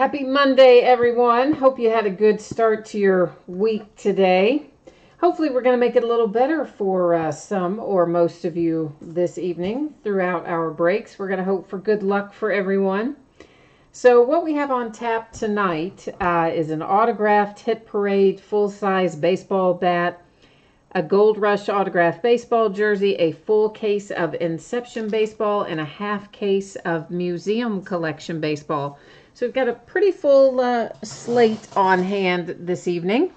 Happy Monday, everyone. Hope you had a good start to your week today. Hopefully, we're going to make it a little better for some or most of you this evening throughout our breaks. We're going to hope for good luck for everyone. So what we have on tap tonight is an autographed Hit Parade full-size baseball bat, a Gold Rush autographed baseball jersey, a full case of Inception baseball, and a half case of Museum Collection baseball. So we've got a pretty full slate on hand this evening.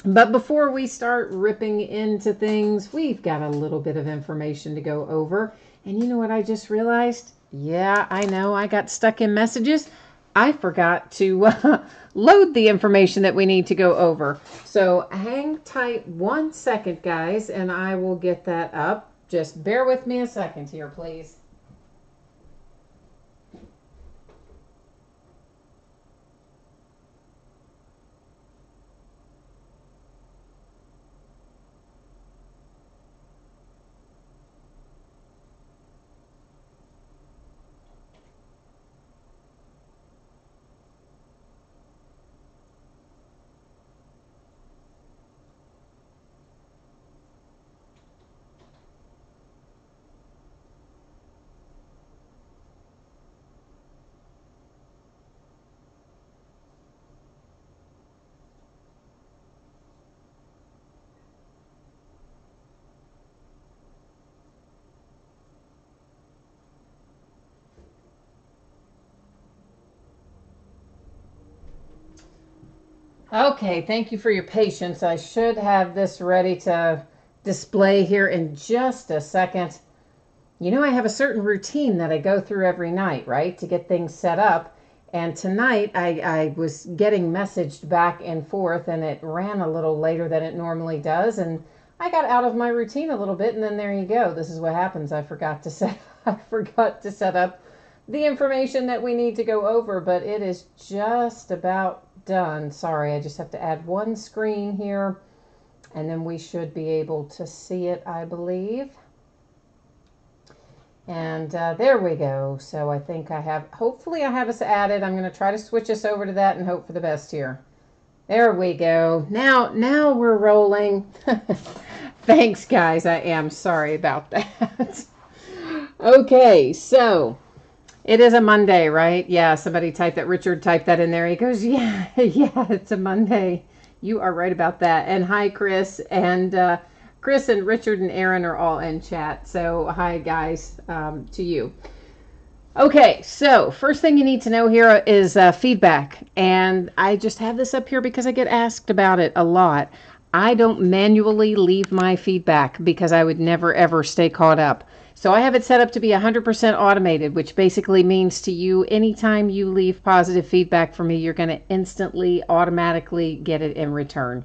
But before we start ripping into things, we've got a little bit of information to go over. And you know what I just realized? Yeah, I know. I got stuck in messages. I forgot to load the information that we need to go over. So hang tight 1 second, guys, and I will get that up. Just bear with me a second here, please. Okay, thank you for your patience. I should have this ready to display here in just a second. You know, I have a certain routine that I go through every night, right, to get things set up. And tonight I was getting messaged back and forth, and it ran a little later than it normally does. And I got out of my routine a little bit, and then there you go. This is what happens. I forgot to set up the information that we need to go over, but it is just about done. Sorry, I just have to add one screen here, and then we should be able to see it, I believe. And there we go. So I think hopefully I have us added. I'm going to try to switch us over to that and hope for the best here. There we go. Now we're rolling. Thanks, guys. I am sorry about that. Okay, so it is a Monday, right? Yeah, somebody typed that. Richard typed that in there. He goes, yeah, it's a Monday. You are right about that. And hi, Chris. And Chris and Richard and Aaron are all in chat. So hi, guys, to you. Okay, so first thing you need to know here is feedback. And I just have this up here because I get asked about it a lot. I don't manually leave my feedback because I would never, ever stay caught up. So I have it set up to be 100% automated, which basically means to you, anytime you leave positive feedback for me, you're going to instantly, automatically get it in return.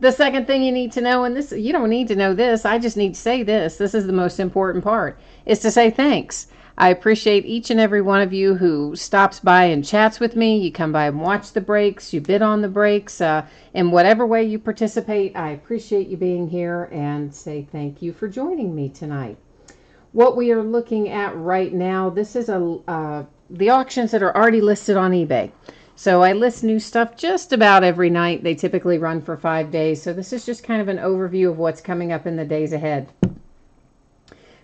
The second thing you need to know, and this, you don't need to know this, I just need to say this is the most important part, is to say thanks. I appreciate each and every one of you who stops by and chats with me. You come by and watch the breaks. You bid on the breaks. In whatever way you participate, I appreciate you being here and say thank you for joining me tonight. What we are looking at right now, this is the auctions that are already listed on eBay. So I list new stuff just about every night. They typically run for 5 days. So this is just kind of an overview of what's coming up in the days ahead.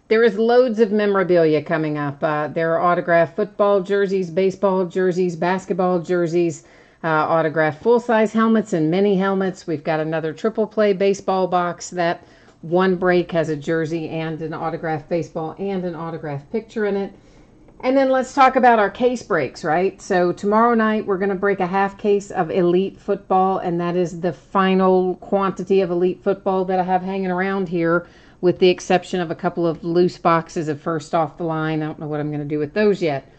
There is loads of memorabilia coming up. There are autographed football jerseys, baseball jerseys, basketball jerseys, autographed full-size helmets and mini helmets. We've got another triple play baseball box. That one break has a jersey and an autographed baseball and an autographed picture in it. And then let's talk about our case breaks, right? So tomorrow night we're going to break a half case of Elite football, and that is the final quantity of Elite football that I have hanging around here, with the exception of a couple of loose boxes of First Off the Line. I don't know what I'm going to do with those yet.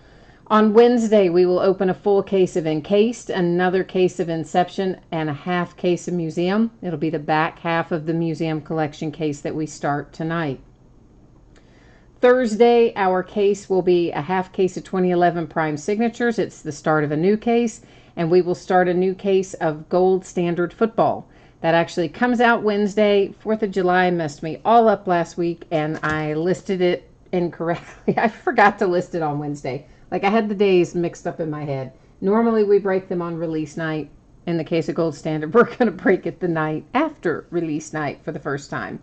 On Wednesday, we will open a full case of Encased, another case of Inception, and a half case of Museum. It'll be the back half of the Museum Collection case that we start tonight. Thursday, our case will be a half case of 2011 Prime Signatures. It's the start of a new case, and we will start a new case of Gold Standard Football. That actually comes out Wednesday. 4th of July messed me all up last week, and I listed it incorrectly. I forgot to list it on Wednesday. Like, I had the days mixed up in my head. Normally we break them on release night. In the case of Gold Standard, we're going to break it the night after release night for the first time.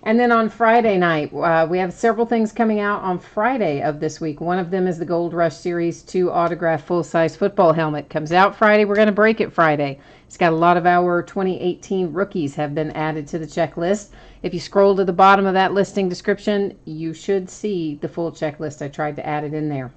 And then on Friday night, we have several things coming out on Friday of this week. One of them is the Gold Rush Series 2 autographed full-size football helmet. Comes out Friday. We're going to break it Friday. It's got a lot of our 2018 rookies have been added to the checklist. If you scroll to the bottom of that listing description, you should see the full checklist. I tried to add it in there.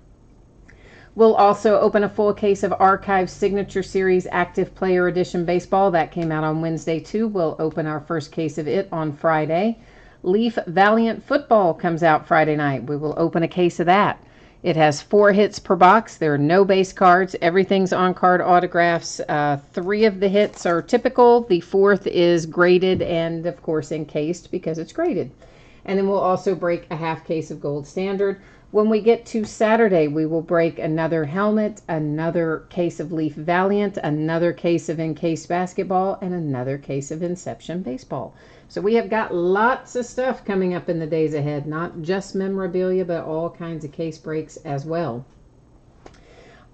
We'll also open a full case of Archive Signature Series Active Player Edition Baseball. That came out on Wednesday, too. We'll open our first case of it on Friday. Leaf Valiant Football comes out Friday night. We will open a case of that. It has 4 hits per box. There are no base cards. Everything's on-card autographs. 3 of the hits are typical. The 4th is graded and, of course, encased because it's graded. And then we'll also break a half case of Gold Standard. When we get to Saturday, we will break another helmet, another case of Leaf Valiant, another case of Encased Basketball, and another case of Inception Baseball. So we have got lots of stuff coming up in the days ahead, not just memorabilia, but all kinds of case breaks as well.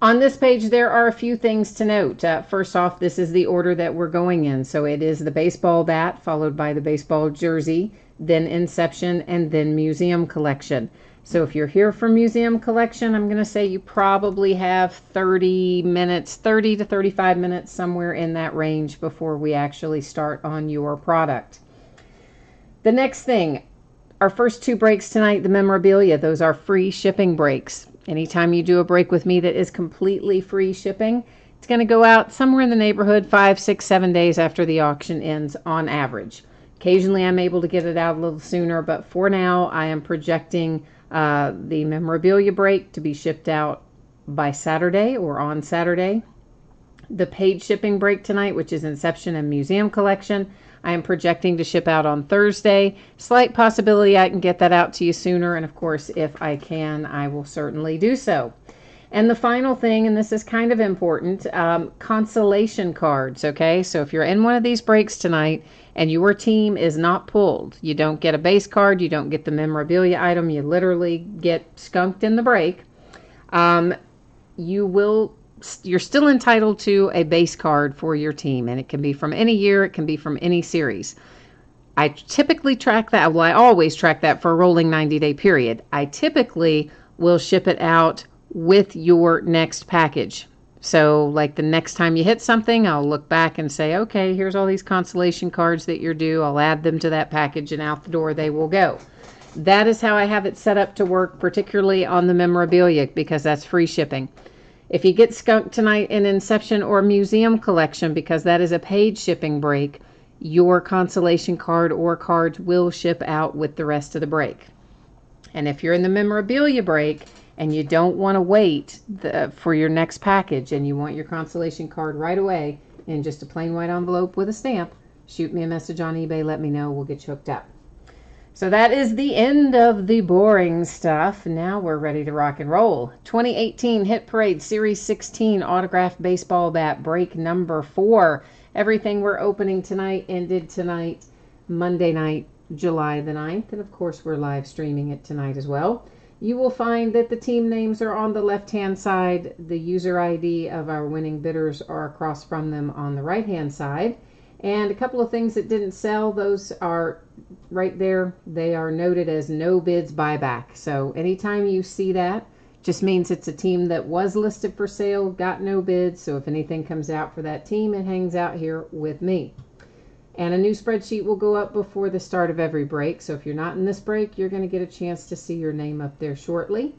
On this page, there are a few things to note. First off, this is the order that we're going in. So it is the baseball bat, followed by the baseball jersey, then Inception, and then Museum Collection. So if you're here for Museum Collection, I'm going to say you probably have 30 to 35 minutes, somewhere in that range before we actually start on your product. The next thing, our first 2 breaks tonight, the memorabilia, those are free shipping breaks. Anytime you do a break with me that is completely free shipping, it's going to go out somewhere in the neighborhood 5, 6, 7 days after the auction ends on average. Occasionally I'm able to get it out a little sooner, but for now I am projecting the memorabilia break to be shipped out by Saturday or on Saturday. The paid shipping break tonight, which is Inception and Museum Collection, I am projecting to ship out on Thursday. Slight possibility I can get that out to you sooner, and of course, if I can, I will certainly do so. And the final thing, and this is kind of important, consolation cards, okay? So if you're in one of these breaks tonight and your team is not pulled, you don't get a base card, you don't get the memorabilia item, you literally get skunked in the break, you're still entitled to a base card for your team, and it can be from any year, it can be from any series. I typically track that, well, I always track that for a rolling 90-day period. I typically will ship it out with your next package. So like the next time you hit something, I'll look back and say, okay, here's all these consolation cards that you're due. I'll add them to that package, and out the door they will go. That is how I have it set up to work, particularly on the memorabilia, because that's free shipping. If you get skunked tonight in Inception or Museum Collection, because that is a paid shipping break, your consolation card or cards will ship out with the rest of the break. And if you're in the memorabilia break and you don't want to wait for your next package and you want your consolation card right away in just a plain white envelope with a stamp, shoot me a message on eBay, let me know, we'll get you hooked up. So that is the end of the boring stuff. Now we're ready to rock and roll. 2018 Hit Parade Series 16 Autographed Baseball Bat break number 4. Everything we're opening tonight ended tonight, Monday night, July the 9th. And of course we're live streaming it tonight as well. You will find that the team names are on the left-hand side. The user ID of our winning bidders are across from them on the right-hand side. And a couple of things that didn't sell, those are right there. They are noted as no bids buyback. So anytime you see that, just means it's a team that was listed for sale, got no bids. So if anything comes out for that team, it hangs out here with me. And a new spreadsheet will go up before the start of every break. So if you're not in this break, you're going to get a chance to see your name up there shortly.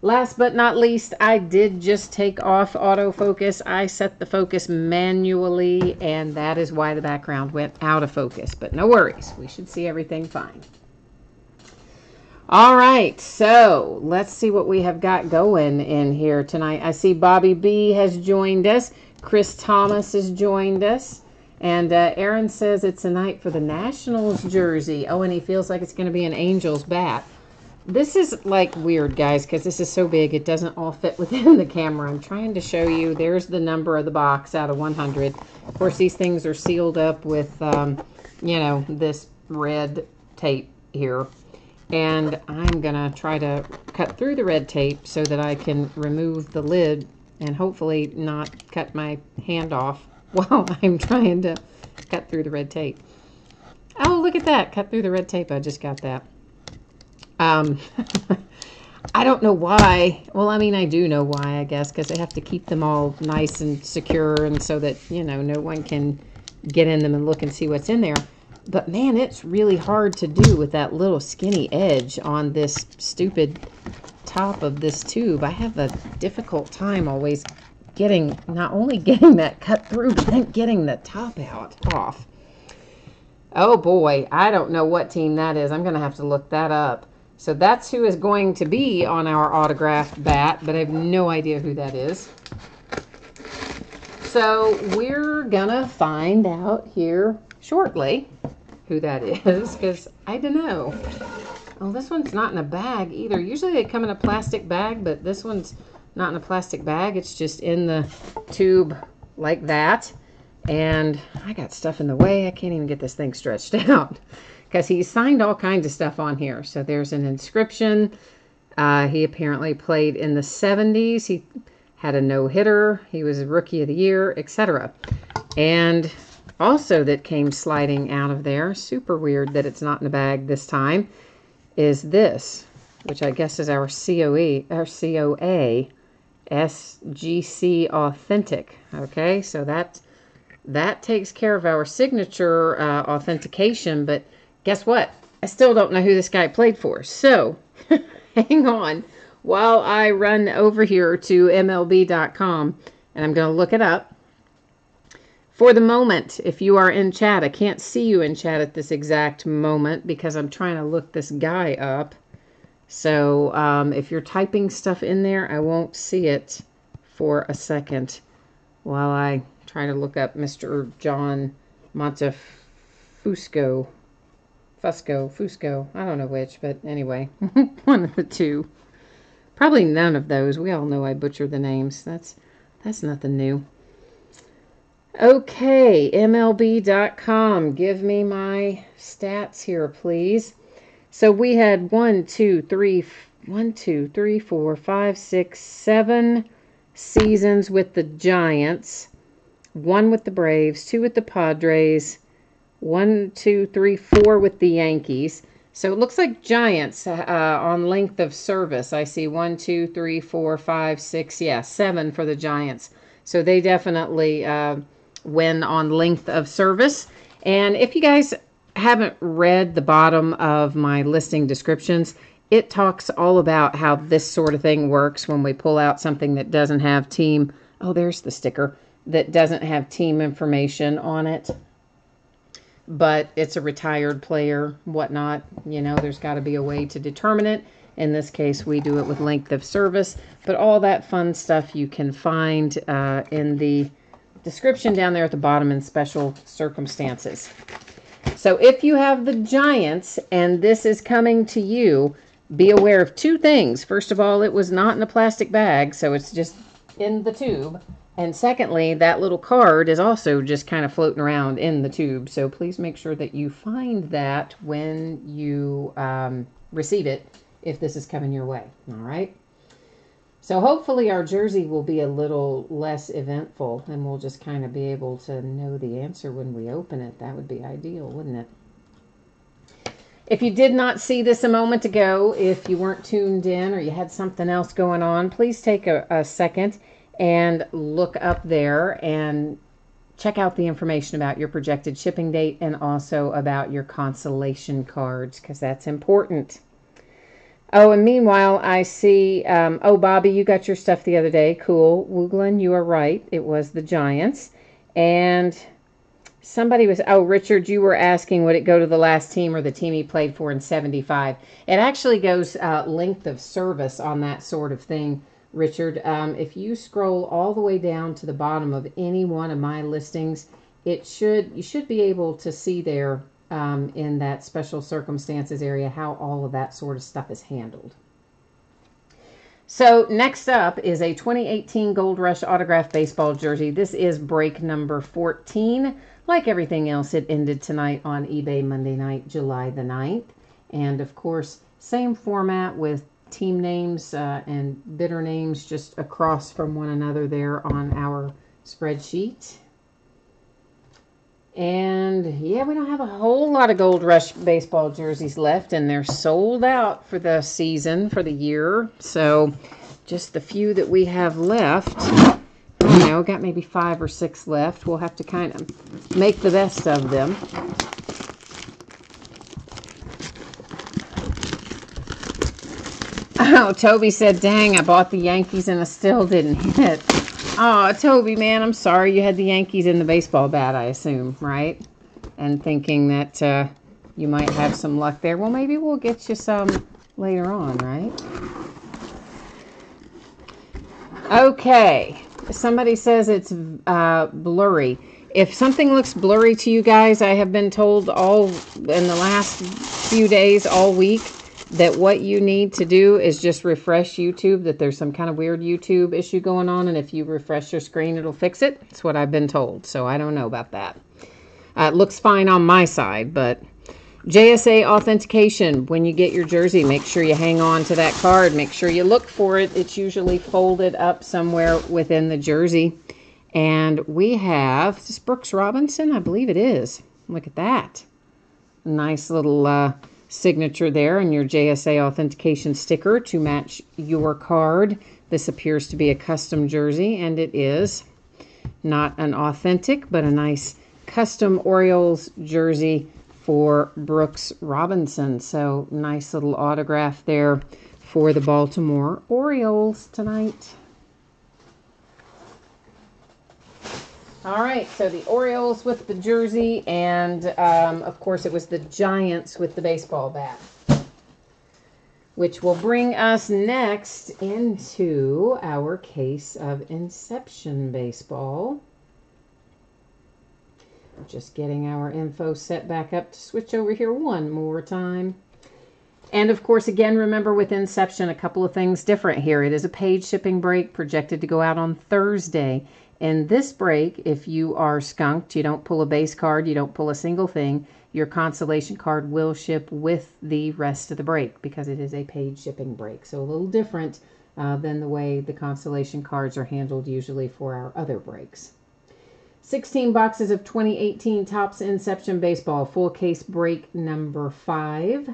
Last but not least, I did just take off autofocus. I set the focus manually, and that is why the background went out of focus. But no worries, we should see everything fine. All right, so let's see what we have got going in here tonight. I see Bobby B has joined us. Chris Thomas has joined us. And Aaron says it's a night for the Nationals jersey. Oh, and he feels like it's going to be an Angels bat. This is like weird, guys, because this is so big it doesn't all fit within the camera. I'm trying to show you. There's the number of the box out of 100. Of course, these things are sealed up with, you know, this red tape here. And I'm going to try to cut through the red tape so that I can remove the lid and hopefully not cut my hand off while I'm trying to cut through the red tape. Oh, look at that. Cut through the red tape. I just got that. I don't know why. Well, I mean, I do know why, I guess, because they have to keep them all nice and secure and so that, you know, no one can get in them and look and see what's in there. But, man, it's really hard to do with that little skinny edge on this stupid top of this tube. I have a difficult time always not only getting that cut through, but then getting the top off. Oh, boy. I don't know what team that is. I'm going to have to look that up. So that's who is going to be on our autographed bat, but I have no idea who that is. So we're going to find out here shortly who that is, because I don't know. Oh, this one's not in a bag either. Usually they come in a plastic bag, but this one's not in a plastic bag. It's just in the tube like that. And I got stuff in the way. I can't even get this thing stretched out because he signed all kinds of stuff on here. So there's an inscription. He apparently played in the 70s. He had a no-hitter. He was a Rookie of the Year, etc. And also that came sliding out of there, super weird that it's not in a bag this time, is this, which I guess is our COA SGC Authentic. Okay, so that takes care of our signature authentication, but guess what? I still don't know who this guy played for. So hang on while I run over here to MLB.com and I'm going to look it up. For the moment, if you are in chat, I can't see you in chat at this exact moment because I'm trying to look this guy up. So if you're typing stuff in there, I won't see it for a second while I try to look up Mr. John Montefusco. Fusco. I don't know which, but anyway, one of the two. Probably none of those. We all know I butcher the names. That's nothing new. Okay, MLB.com. Give me my stats here, please. So we had 1, 2, 3, 4, 5, 6, 7 seasons with the Giants, 1 with the Braves, 2 with the Padres, 1, 2, 3, 4 with the Yankees. So it looks like Giants on length of service. I see 1, 2, 3, 4, 5, 6, 7 for the Giants. So they definitely win on length of service. And if you guys haven't read the bottom of my listing descriptions, it talks all about how this sort of thing works when we pull out something that doesn't have team. Oh, there's the sticker that doesn't have team information on it. But it's a retired player, whatnot. You know, there's got to be a way to determine it. In this case, we do it with length of service. But all that fun stuff you can find in the description down there at the bottom in special circumstances. So if you have the Giants and this is coming to you, be aware of 2 things. First of all, it was not in a plastic bag, so it's just in the tube. And secondly, that little card is also just kind of floating around in the tube. So please make sure that you find that when you receive it, if this is coming your way. All right. So hopefully our jersey will be a little less eventful and we'll just kind of be able to know the answer when we open it. That would be ideal, wouldn't it? If you did not see this a moment ago, if you weren't tuned in or you had something else going on, please take a second and look up there and check out the information about your projected shipping date and also about your consolation cards, because that's important. Oh, and meanwhile, I see, oh, Bobby, you got your stuff the other day. Cool. Wooglin, you are right. It was the Giants. And somebody was, oh, Richard, you were asking, would it go to the last team or the team he played for in 75? It actually goes length of service on that sort of thing, Richard. If you scroll all the way down to the bottom of any one of my listings, you should be able to see there in that special circumstances area how all of that sort of stuff is handled. So next up is a 2018 Gold Rush autographed baseball jersey. This is break number 14. Like everything else, it ended tonight on eBay Monday night, July the 9th. And of course, Same format with team names and bidder names just across from one another there on our spreadsheet. And yeah, we don't have a whole lot of Gold Rush baseball jerseys left, and they're sold out for the season, for the year. So just the few that we have left, I don't know, got maybe 5 or 6 left. We'll have to kind of make the best of them. Oh, Toby said, dang, I bought the Yankees and I still didn't hit. Oh, Toby, man, I'm sorry. You had the Yankees in the baseball bat, I assume, right? And thinking that you might have some luck there. Well, maybe we'll get you some later on, right? Okay. Somebody says it's blurry. If something looks blurry to you guys, I have been told all in the last few days, all week, that what you need to do is just refresh YouTube, that there's some kind of weird YouTube issue going on, and if you refresh your screen, it'll fix it. That's what I've been told, so I don't know about that. It looks fine on my side, but JSA authentication. When you get your jersey, make sure you hang on to that card. Make sure you look for it. It's usually folded up somewhere within the jersey. And we have, is this Brooks Robinson? I believe it is. Look at that. Nice little signature there and your JSA authentication sticker to match your card. This appears to be a custom jersey, and it is not an authentic, but a nice custom Orioles jersey for Brooks Robinson. So nice little autograph there for the Baltimore Orioles tonight. All right, so the Orioles with the jersey, and of course it was the Giants with the baseball bat, which will bring us next into our case of Inception Baseball. Just getting our info set back up to switch over here one more time. And of course, again, remember with Inception, a couple of things different here. It is a paid shipping break projected to go out on Thursday. In this break, if you are skunked, you don't pull a base card, you don't pull a single thing, your consolation card will ship with the rest of the break because it is a paid shipping break. So a little different than the way the consolation cards are handled usually for our other breaks. 16 boxes of 2018 Topps Inception Baseball, full case break number 5.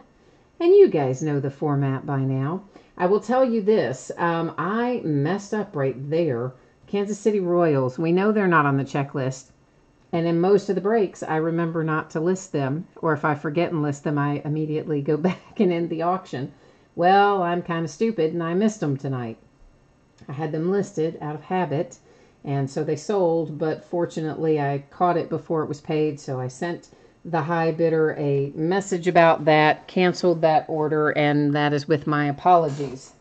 And you guys know the format by now. I will tell you this, I messed up right there. Kansas City Royals, we know they're not on the checklist. And in most of the breaks, I remember not to list them. Or if I forget and list them, I immediately go back and end the auction. Well, I'm kind of stupid and I missed them tonight. I had them listed out of habit. And so they sold, but fortunately I caught it before it was paid. So I sent the high bidder a message about that, canceled that order, and that is with my apologies.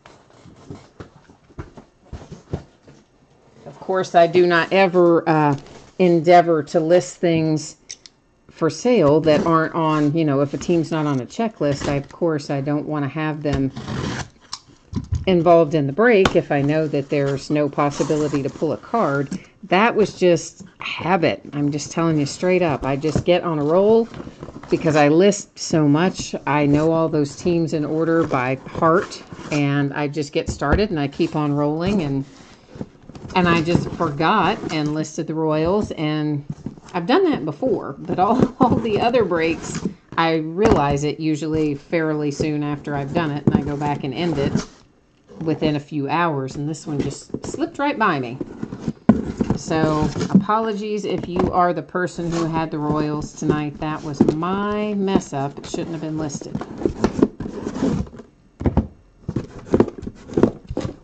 Of course, I do not ever endeavor to list things for sale that aren't on, you know, if a team's not on a checklist, of course I don't want to have them involved in the break if I know that there's no possibility to pull a card. That was just habit. I'm just telling you straight up. I just get on a roll because I list so much. I know all those teams in order by heart, and I just get started and I keep on rolling, and I just forgot and listed the Royals, and I've done that before, but all the other breaks, I realize it usually fairly soon after I've done it, and I go back and end it within a few hours, and this one just slipped right by me. So apologies if you are the person who had the Royals tonight. That was my mess up. It shouldn't have been listed.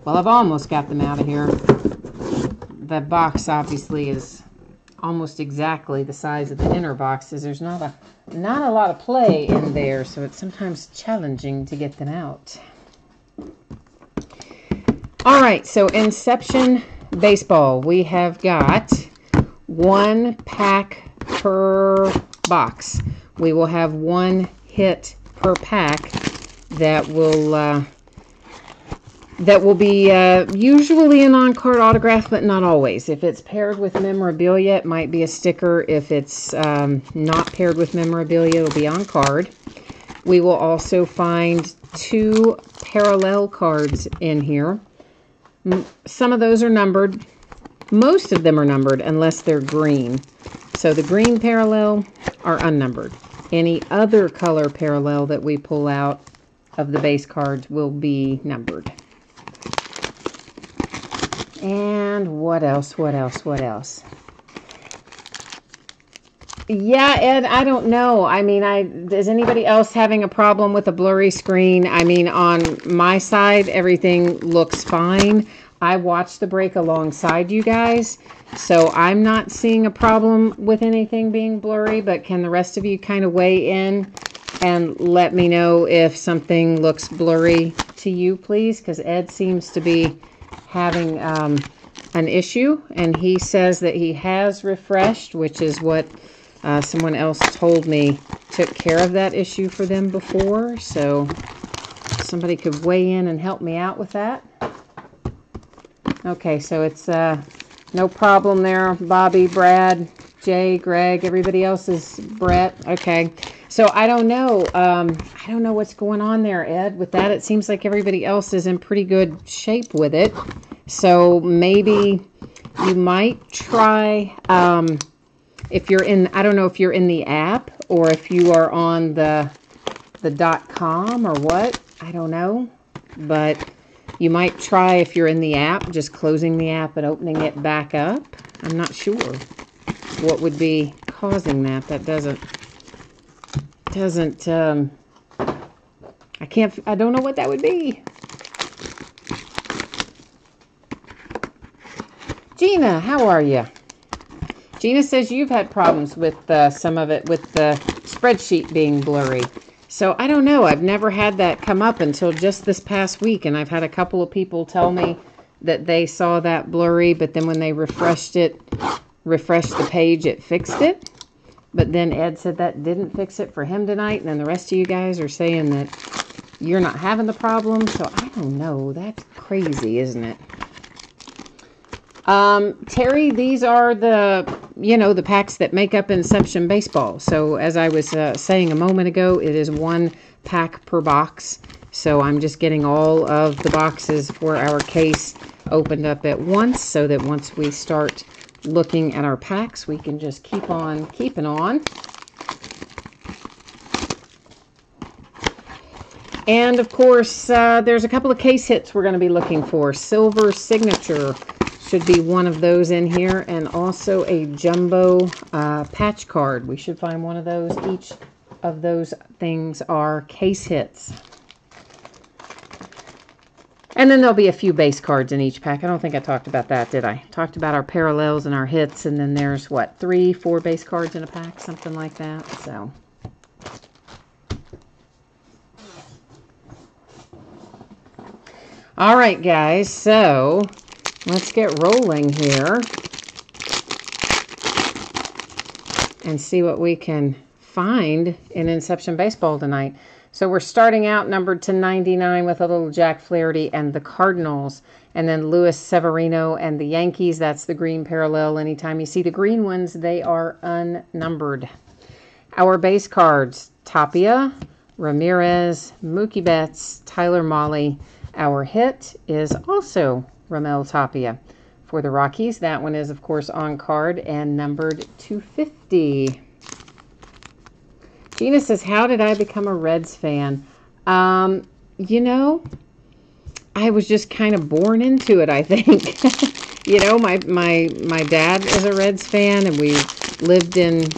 Well, I've almost got them out of here. The box obviously is almost exactly the size of the inner boxes. There's not a lot of play in there, so it's sometimes challenging to get them out. All right, so Inception Baseball. We have got 1 pack per box. We will have 1 hit per pack that will be usually an on-card autograph, but not always. If it's paired with memorabilia, it might be a sticker. If it's not paired with memorabilia, it'll be on card. We will also find 2 parallel cards in here. Some of those are numbered. Most of them are numbered unless they're green. So the green parallel are unnumbered. Any other color parallel that we pull out of the base cards will be numbered. And what else? Yeah, Ed, I don't know. I mean, is anybody else having a problem with a blurry screen? I mean, on my side, everything looks fine. I watched the break alongside you guys, so I'm not seeing a problem with anything being blurry, but can the rest of you kind of weigh in and let me know if something looks blurry to you, please? Because Ed seems to be having an issue, and he says that he has refreshed, which is what someone else told me took care of that issue for them before. So somebody could weigh in and help me out with that. Okay, so it's no problem there. Bobby, Brad, Jay, Greg, everybody else is Brett. Okay, so I don't know. I don't know what's going on there, Ed. With that, it seems like everybody else is in pretty good shape with it. So maybe you might try, if you're in, I don't know if you're in the app or if you are on the .com or what. I don't know. But you might try, if you're in the app, just closing the app and opening it back up. I'm not sure what would be causing that. That doesn't, I don't know what that would be. Gina, how are you? Gina says you've had problems with some of it with the spreadsheet being blurry. So I don't know. I've never had that come up until just this past week, and I've had a couple of people tell me that they saw that blurry, but then when they refreshed the page, it fixed it. But then Ed said that didn't fix it for him tonight, and then the rest of you guys are saying that you're not having the problem. So I don't know. That's crazy, isn't it? Terry, these are the packs that make up Inception Baseball. So as I was saying a moment ago, it is 1 pack per box. So I'm just getting all of the boxes for our case opened up at once, so that once we start looking at our packs, we can just keep on keeping on. And of course, there's a couple of case hits we're going to be looking for. Silver Signature should be one of those in here, and also a jumbo patch card. We should find one of those. Each of those things are case hits. And then there'll be a few base cards in each pack. I don't think I talked about that, did I? Talked about our parallels and our hits, and then there's, what, 3, 4 base cards in a pack? Something like that, so. All right, guys, so let's get rolling here and see what we can find in Inception Baseball tonight. So we're starting out numbered to 99 with a little Jack Flaherty and the Cardinals, and then Luis Severino and the Yankees. That's the green parallel. Anytime you see the green ones, they are unnumbered. Our base cards: Tapia, Ramirez, Mookie Betts, Tyler Mahle. Our hit is also Raimel Tapia. For the Rockies, that one is, of course, on card and numbered 250. Gina says, how did I become a Reds fan? You know, I was just kind of born into it, I think. You know, my dad is a Reds fan, and we lived in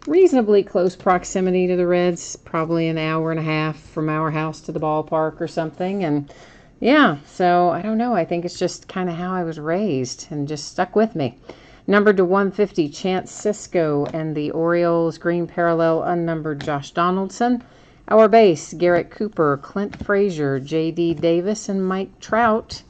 reasonably close proximity to the Reds, probably an hour and a half from our house to the ballpark or something. And yeah, so I don't know. I think it's just kind of how I was raised and just stuck with me. Numbered to 150, Chance Sisco and the Orioles. Green parallel, unnumbered, Josh Donaldson. Our base: Garrett Cooper, Clint Frazier, J.D. Davis, and Mike Trout.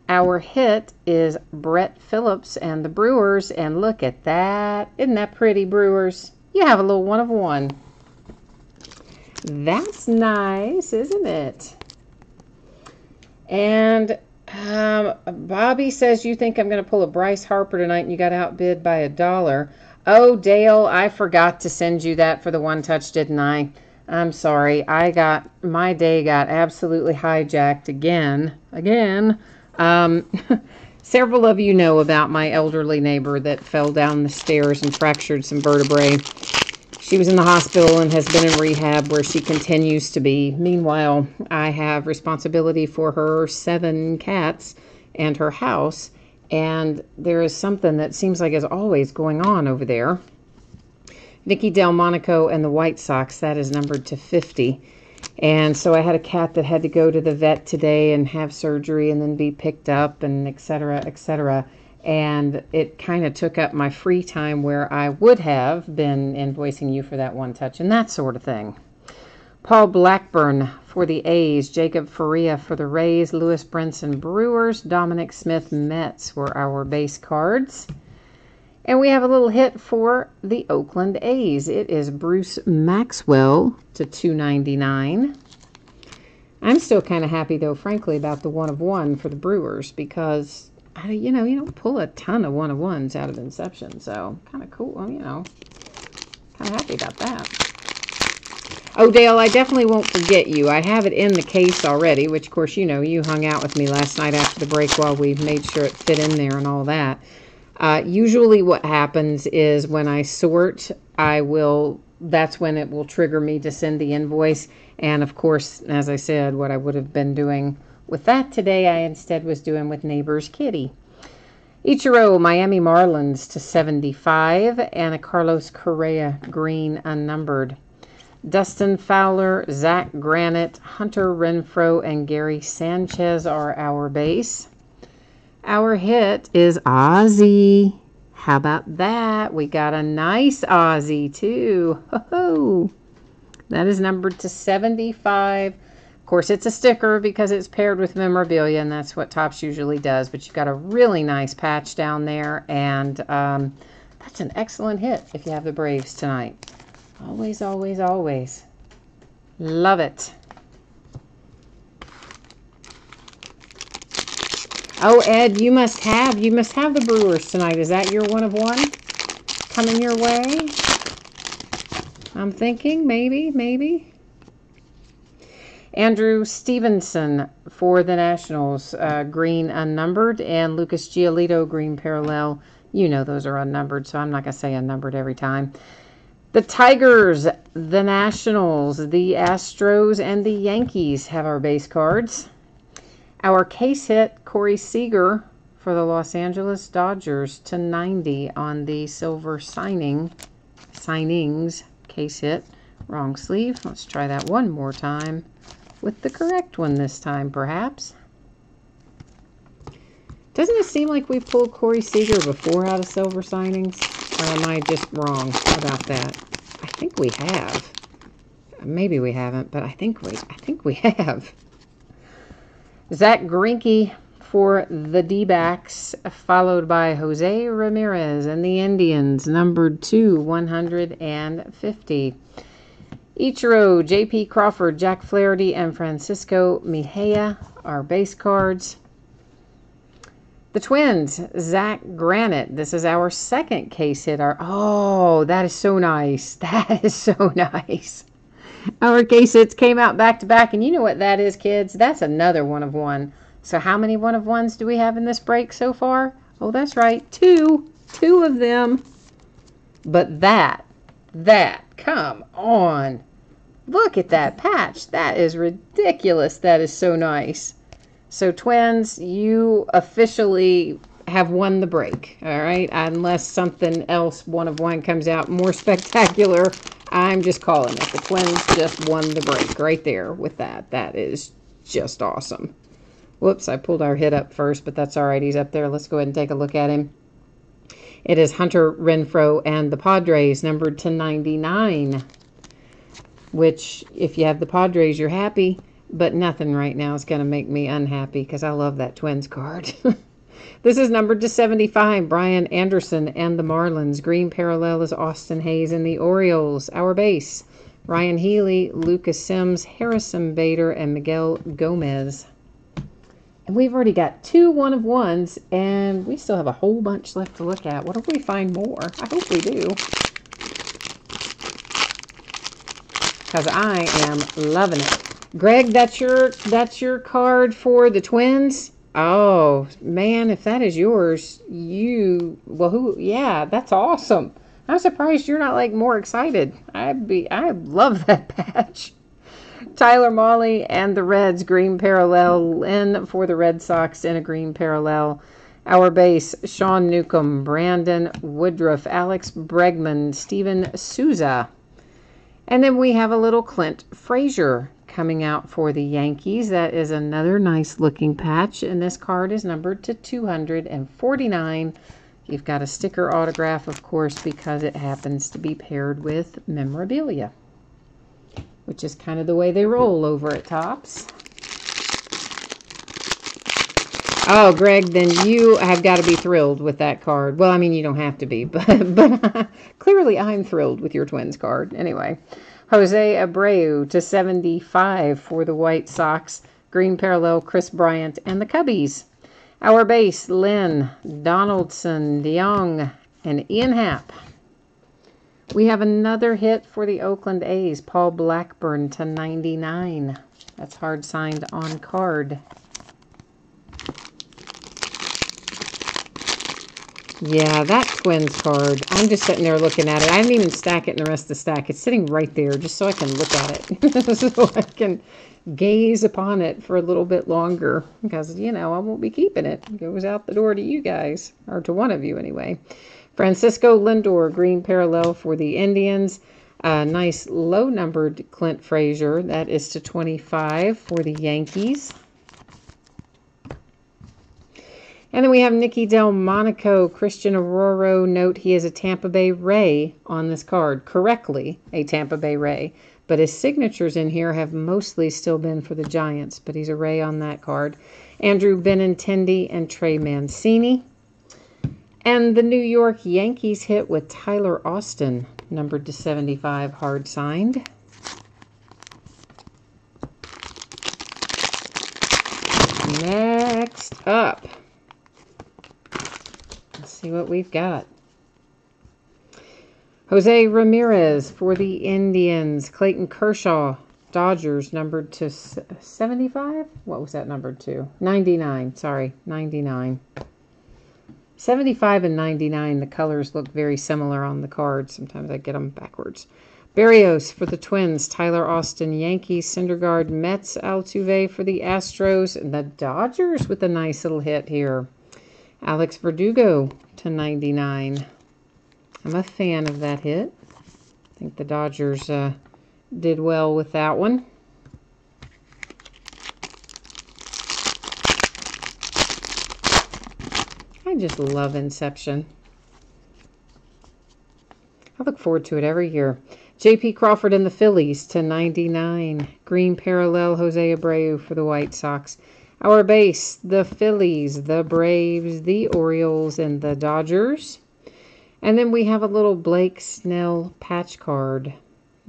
Our hit is Brett Phillips and the Brewers. And look at that. Isn't that pretty, Brewers? You have a little 1 of 1. That's nice, isn't it? And Bobby says, you think I'm going to pull a Bryce Harper tonight and you got outbid by $1. Oh, Dale, I forgot to send you that for the one touch, didn't I? I'm sorry. My day got absolutely hijacked again. Several of you know about my elderly neighbor that fell down the stairs and fractured some vertebrae. She was in the hospital and has been in rehab where she continues to be. Meanwhile, I have responsibility for her 7 cats and her house, and there is something that seems like is always going on over there. Vicky Delmonico and the White Sox, that is numbered to 50. And so I had a cat that had to go to the vet today and have surgery and then be picked up and et cetera, et cetera. And it kind of took up my free time where I would have been invoicing you for that one touch and that sort of thing. Paul Blackburn for the A's, Jacob Faria for the Rays, Lewis Brinson Brewers, Dominic Smith Mets were our base cards. And we have a little hit for the Oakland A's. It is Bruce Maxwell to 299. I'm still kind of happy, though, frankly, about the 1 of 1 for the Brewers because, you don't pull a ton of 1 of 1s out of Inception. So, kind of cool, kind of happy about that. Oh, Dale, I definitely won't forget you. I have it in the case already, which, of course, you hung out with me last night after the break while we made sure it fit in there and all that. Usually what happens is when I sort, that's when it will trigger me to send the invoice. And of course, as I said, what I would have been doing with that today, I instead was doing with Neighbor's Kitty. Ichiro, Miami Marlins to 75, and a Carlos Correa green unnumbered. Dustin Fowler, Zach Granite, Hunter Renfroe, and Gary Sanchez are our base. Our hit is Ozzy. How about that? We got a nice Ozzy, too. Ho-ho. That is numbered to 75. Of course, it's a sticker because it's paired with memorabilia, and that's what Topps usually does. But you've got a really nice patch down there, and that's an excellent hit if you have the Braves tonight. Always, always, always. Love it. Oh, Ed, you must have the Brewers tonight. Is that your 1 of 1 coming your way? I'm thinking maybe. Andrew Stevenson for the Nationals, green unnumbered, and Lucas Giolito green parallel. Those are unnumbered, so I'm not going to say unnumbered every time. The Tigers, the Nationals, the Astros, and the Yankees have our base cards. Our case hit, Corey Seager for the Los Angeles Dodgers to 90 on the silver signings case hit. Wrong sleeve. Let's try that one more time with the correct one this time, perhaps. Doesn't it seem like we've pulled Corey Seager before out of silver signings? Or am I just wrong about that? I think we have. Maybe we haven't, but I think we have. Zach Greinke for the D-backs, followed by Jose Ramirez and the Indians, numbered to 150. Ichiro, J.P. Crawford, Jack Flaherty, and Francisco Mejia are base cards. The Twins, Zach Granite. This is our second case hit. Oh, that is so nice. That is so nice. Our case hits came out back to back, and you know what that is, kids? That's another 1 of 1. So how many 1 of 1s do we have in this break so far? Oh, that's right, 2. 2 of them. But that, come on. Look at that patch. That is ridiculous. That is so nice. So Twins, you officially have won the break, all right? Unless something else 1 of 1 comes out more spectacular, I'm just calling it. The Twins just won the break right there with that. That is just awesome. Whoops, I pulled our hit up first, but that's all right. He's up there. Let's go ahead and take a look at him. It is Hunter Renfroe and the Padres, numbered to 99, which, if you have the Padres, you're happy, but nothing right now is going to make me unhappy because I love that Twins card. This is numbered to 75, Brian Anderson and the Marlins. Green parallel is Austin Hayes and the Orioles. Our base, Ryan Healy, Lucas Sims, Harrison Bader, and Miguel Gomez. And we've already got 2 1 of 1s, and we still have a whole bunch left to look at. What if we find more? I hope we do. because I am loving it. Greg, that's your card for the Twins? Oh, man, if that is yours, yeah, that's awesome. I'm surprised you're not like more excited. I love that patch. Tyler Mahle and the Reds, green parallel. In for the Red Sox in a green parallel. Our base, Sean Newcomb, Brandon Woodruff, Alex Bregman, Steven Souza. And then we have a little Clint Frazier coming out for the Yankees. That is another nice looking patch, and this card is numbered to 249. You've got a sticker autograph, of course, because it happens to be paired with memorabilia, which is kind of the way they roll over at Topps. Oh, Greg, then you have got to be thrilled with that card. Well, I mean, you don't have to be, but clearly I'm thrilled with your Twins card. Anyway, Jose Abreu to 75 for the White Sox. Green parallel, Chris Bryant and the Cubbies. Our base, Lynn, Donaldson, DeYoung, and Ian Happ. We have another hit for the Oakland A's, Paul Blackburn to 99. That's hard signed on card. Yeah, that Twins card, I'm just sitting there looking at it. I didn't even stack it in the rest of the stack. It's sitting right there just so I can look at it. So I can gaze upon it for a little bit longer because, I won't be keeping it. It goes out the door to you guys, or to one of you anyway. Francisco Lindor, green parallel for the Indians. Nice low-numbered Clint Frazier. That is to 25 for the Yankees. And then we have Nicky Delmonico, Christian Aurora. Note he is a Tampa Bay Ray on this card. Correctly, a Tampa Bay Ray. But his signatures in here have mostly still been for the Giants. But he's a Ray on that card. Andrew Benintendi and Trey Mancini. And the New York Yankees hit with Tyler Austin, numbered to 75, hard signed. Next up. Let's see what we've got. Jose Ramirez for the Indians. Clayton Kershaw, Dodgers, numbered to 75? What was that numbered to? 99. Sorry, 99. 75 and 99, the colors look very similar on the card. Sometimes I get them backwards. Berrios for the Twins. Tyler Austin, Yankees. Syndergaard, Mets. Altuve for the Astros. And the Dodgers with a nice little hit here. Alex Verdugo to 99. I'm a fan of that hit. I think the Dodgers did well with that one. I just love Inception. I look forward to it every year. J.P. Crawford and the Phillies to 99. Green parallel, Jose Abreu for the White Sox. Our base, the Phillies, the Braves, the Orioles, and the Dodgers. And then we have a little Blake Snell patch card,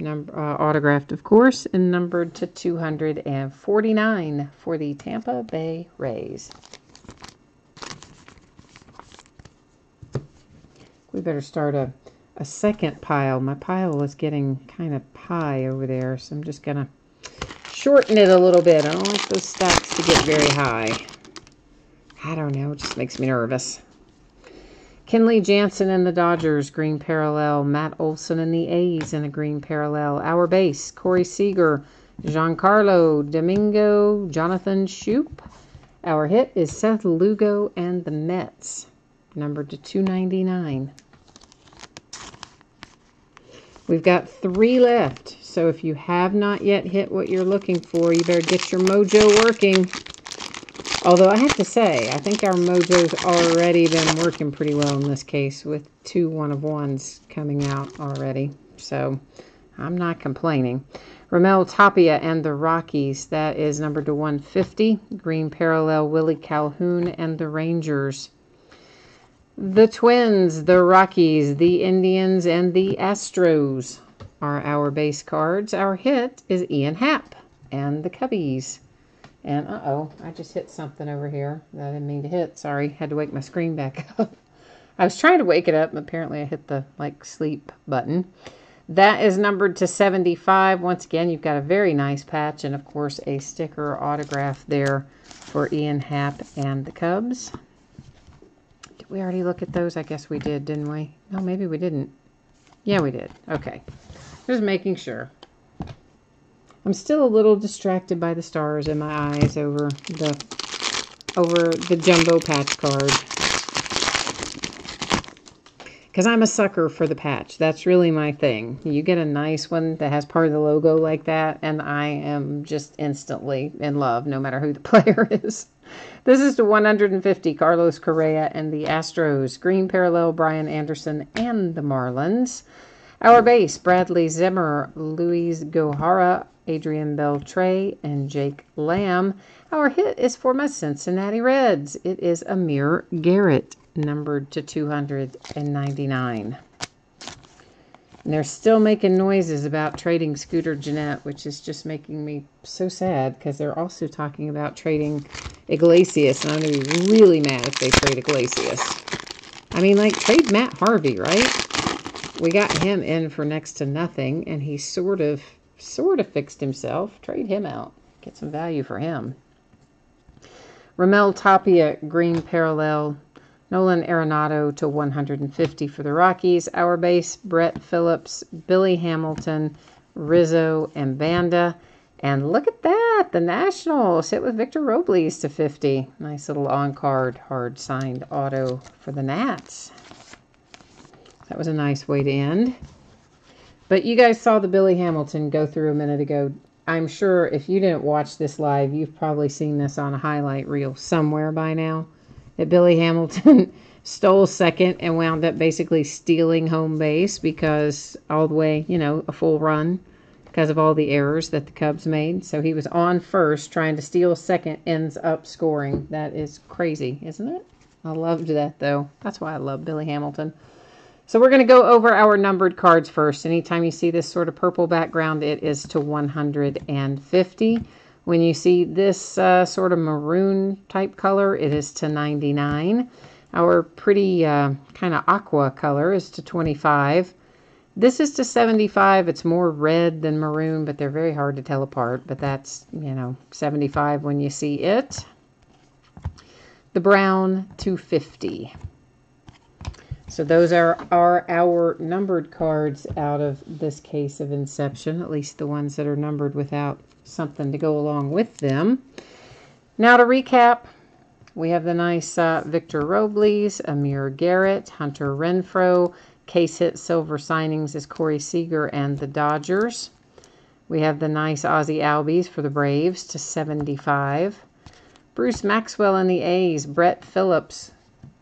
autographed, of course, and numbered to 249 for the Tampa Bay Rays. We better start a second pile. My pile is getting kind of high over there, so I'm just going to shorten it a little bit. I don't like those stacks to get very high. I don't know. It just makes me nervous. Kenley Jansen and the Dodgers, green parallel. Matt Olson and the A's in a green parallel. Our base, Corey Seager, Giancarlo Domingo, Jonathan Schoop. Our hit is Seth Lugo and the Mets, numbered to 299. We've got 3 left, so if you have not yet hit what you're looking for, you better get your mojo working. Although I have to say, I think our mojo's already been working pretty well in this case with 2 1-of-1s coming out already. So I'm not complaining. Ramel Tapia and the Rockies, that is numbered to 150. Green parallel, Willie Calhoun and the Rangers. The Twins, the Rockies, the Indians, and the Astros are our base cards. Our hit is Ian Happ and the Cubbies. And, I just hit something over here that I didn't mean to hit. Sorry, had to wake my screen back up. I was trying to wake it up, and apparently I hit the, sleep button. That is numbered to 75. Once again, you've got a very nice patch and, of course, a sticker autograph there for Ian Happ and the Cubs. Did we already look at those? I guess we did, didn't we? No, maybe we didn't. Yeah, we did. Okay. Just making sure. I'm still a little distracted by the stars in my eyes over the jumbo patch card. Because I'm a sucker for the patch. That's really my thing. You get a nice one that has part of the logo like that, and I am just instantly in love, no matter who the player is. This is to 150, Carlos Correa and the Astros. Green parallel, Brian Anderson and the Marlins. Our base, Bradley Zimmer, Luis Gohara, Adrian Beltre, and Jake Lamb. Our hit is for my Cincinnati Reds. It is Amir Garrett, numbered to 299. And they're still making noises about trading Scooter Gennett, which is just making me so sad because they're also talking about trading Iglesias, and I'm going to be really mad if they trade Iglesias. I mean, like, trade Matt Harvey, right? We got him in for next to nothing, and he sort of fixed himself. Trade him out. Get some value for him. Ramel Tapia, green parallel. Nolan Arenado to 150 for the Rockies. Our base, Brett Phillips, Billy Hamilton, Rizzo, and Banda. And look at that, the Nationals hit with Victor Robles to 50. Nice little on-card, hard-signed auto for the Nats. That was a nice way to end. But you guys saw the Billy Hamilton go through a minute ago. I'm sure if you didn't watch this live, you've probably seen this on a highlight reel somewhere by now. That Billy Hamilton stole second and wound up basically stealing home base because all the way, a full run because of all the errors that the Cubs made. So he was on first trying to steal second, ends up scoring. That is crazy, isn't it? I loved that, though. That's why I love Billy Hamilton. So we're going to go over our numbered cards first. Anytime you see this sort of purple background, it is to 150. When you see this sort of maroon type color, it is to 99. Our pretty kind of aqua color is to 25. This is to 75. It's more red than maroon, but they're very hard to tell apart. But that's, 75 when you see it. The brown to 50. So those are our numbered cards out of this case of Inception, at least the ones that are numbered without something to go along with them. Now to recap, we have the nice Victor Robles, Amir Garrett, Hunter Renfroe. Case hit silver signings is Corey Seager and the Dodgers. We have the nice Ozzie Albies for the Braves to 75. Bruce Maxwell and the A's, Brett Phillips.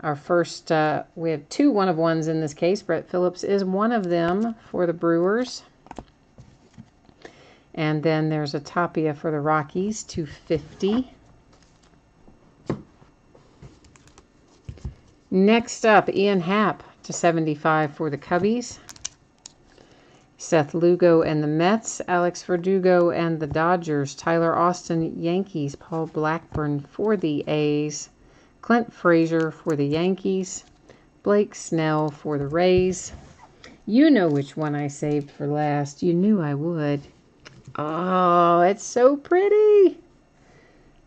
Our first, we have two one-of-ones in this case. Brett Phillips is one of them for the Brewers. And then there's a Tapia for the Rockies, 250. Next up, Ian Happ to 75 for the Cubbies. Seth Lugo and the Mets, Alex Verdugo and the Dodgers, Tyler Austin, Yankees, Paul Blackburn for the A's, Clint Frazier for the Yankees, Blake Snell for the Rays. You know which one I saved for last. You knew I would. Oh, it's so pretty.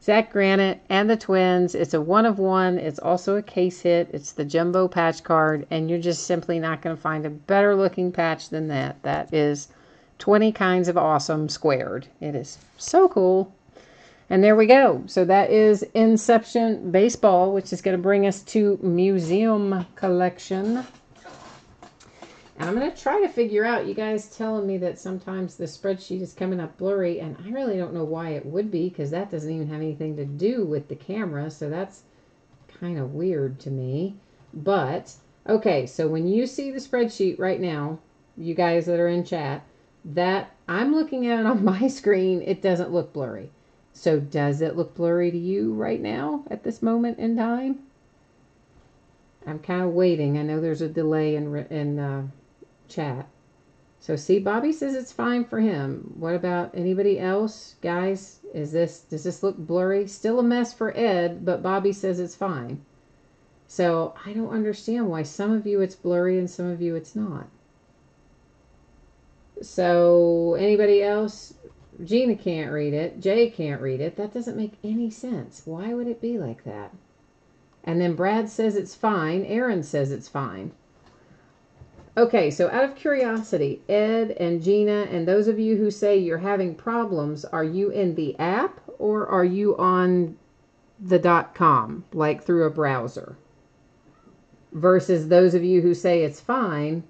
Zach Granite and the Twins. It's a one-of-one. It's also a case hit. It's the jumbo patch card, and you're just simply not going to find a better-looking patch than that. That is 20 kinds of awesome squared. It is so cool. And there we go. So that is Inception Baseball, which is going to bring us to Museum Collection. And I'm going to try to figure out, you guys telling me that sometimes the spreadsheet is coming up blurry, and I really don't know why it would be, because that doesn't even have anything to do with the camera, so that's kind of weird to me. But, okay, so when you see the spreadsheet right now, you guys that are in chat, that I'm looking at it on my screen, it doesn't look blurry. So does it look blurry to you right now at this moment in time? I'm kind of waiting. I know there's a delay in chat. So see, Bobby says it's fine for him. What about anybody else? Guys, does this look blurry? Still a mess for Ed, but Bobby says it's fine. So I don't understand why some of you it's blurry and some of you it's not. So anybody else? Gina can't read it. Jay can't read it. That doesn't make any sense. Why would it be like that? And then Brad says it's fine. Aaron says it's fine. Okay, so out of curiosity, Ed and Gina and those of you who say you're having problems, are you in the app or are you on the .com, like through a browser? Versus those of you who say it's fine,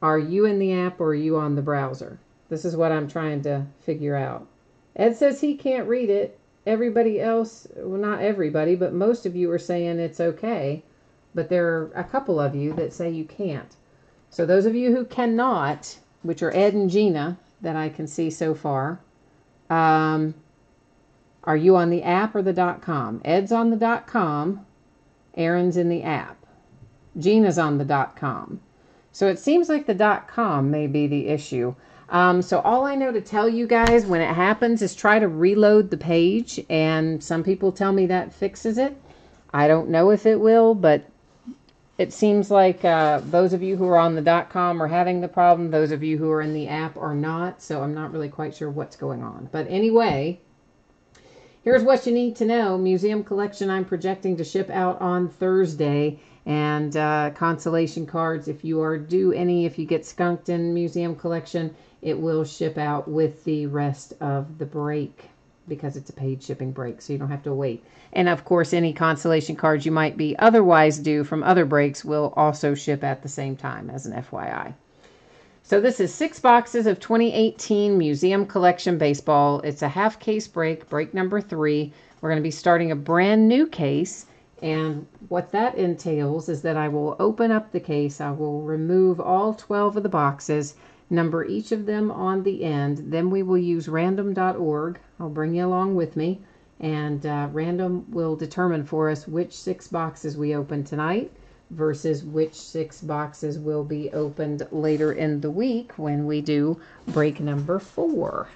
are you in the app or are you on the browser? This is what I'm trying to figure out. Ed says he can't read it. Everybody else, well, not everybody, but most of you are saying it's okay. But there are a couple of you that say you can't. So those of you who cannot, which are Ed and Gina that I can see so far, are you on the app or the .com? Ed's on the .com. Aaron's in the app. Gina's on the .com. So it seems like the .com may be the issue. So all I know to tell you guys when it happens is try to reload the page. And some people tell me that fixes it. I don't know if it will, but it seems like those of you who are on the .com are having the problem. Those of you who are in the app are not. So I'm not really quite sure what's going on. But anyway, here's what you need to know. Museum collection I'm projecting to ship out on Thursday. And consolation cards, if you are due any, if you get skunked in museum collection, it will ship out with the rest of the break because it's a paid shipping break, so you don't have to wait. And of course, any consolation cards you might be otherwise due from other breaks will also ship at the same time, as an FYI. So this is 6 boxes of 2018 Museum Collection Baseball. It's a half case break, break number 3. We're going to be starting a brand new case. And what that entails is that I will open up the case. I will remove all 12 of the boxes, number each of them on the end. Then we will use random.org. I'll bring you along with me. And random will determine for us which 6 boxes we open tonight versus which 6 boxes will be opened later in the week when we do break number 4.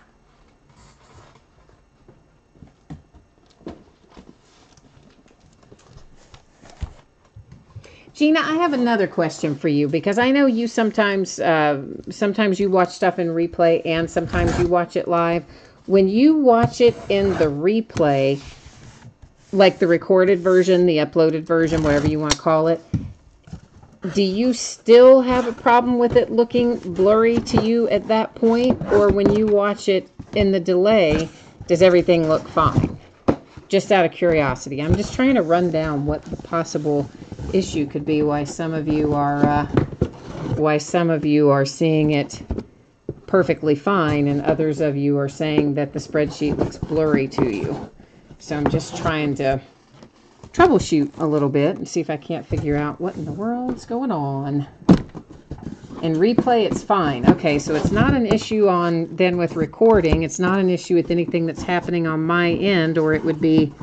Gina, I have another question for you because I know you sometimes you watch stuff in replay and sometimes you watch it live. When you watch it in the replay, like the recorded version, the uploaded version, whatever you want to call it, do you still have a problem with it looking blurry to you at that point? Or when you watch it in the delay, does everything look fine? Just out of curiosity. I'm just trying to run down what the possible issue could be, why some of you are seeing it perfectly fine and others of you are saying that the spreadsheet looks blurry to you. So I'm just trying to troubleshoot a little bit and see if I can't figure out what in the world's going on. In replay, it's fine. Okay, so it's not an issue then with recording. It's not an issue with anything that's happening on my end, or it would be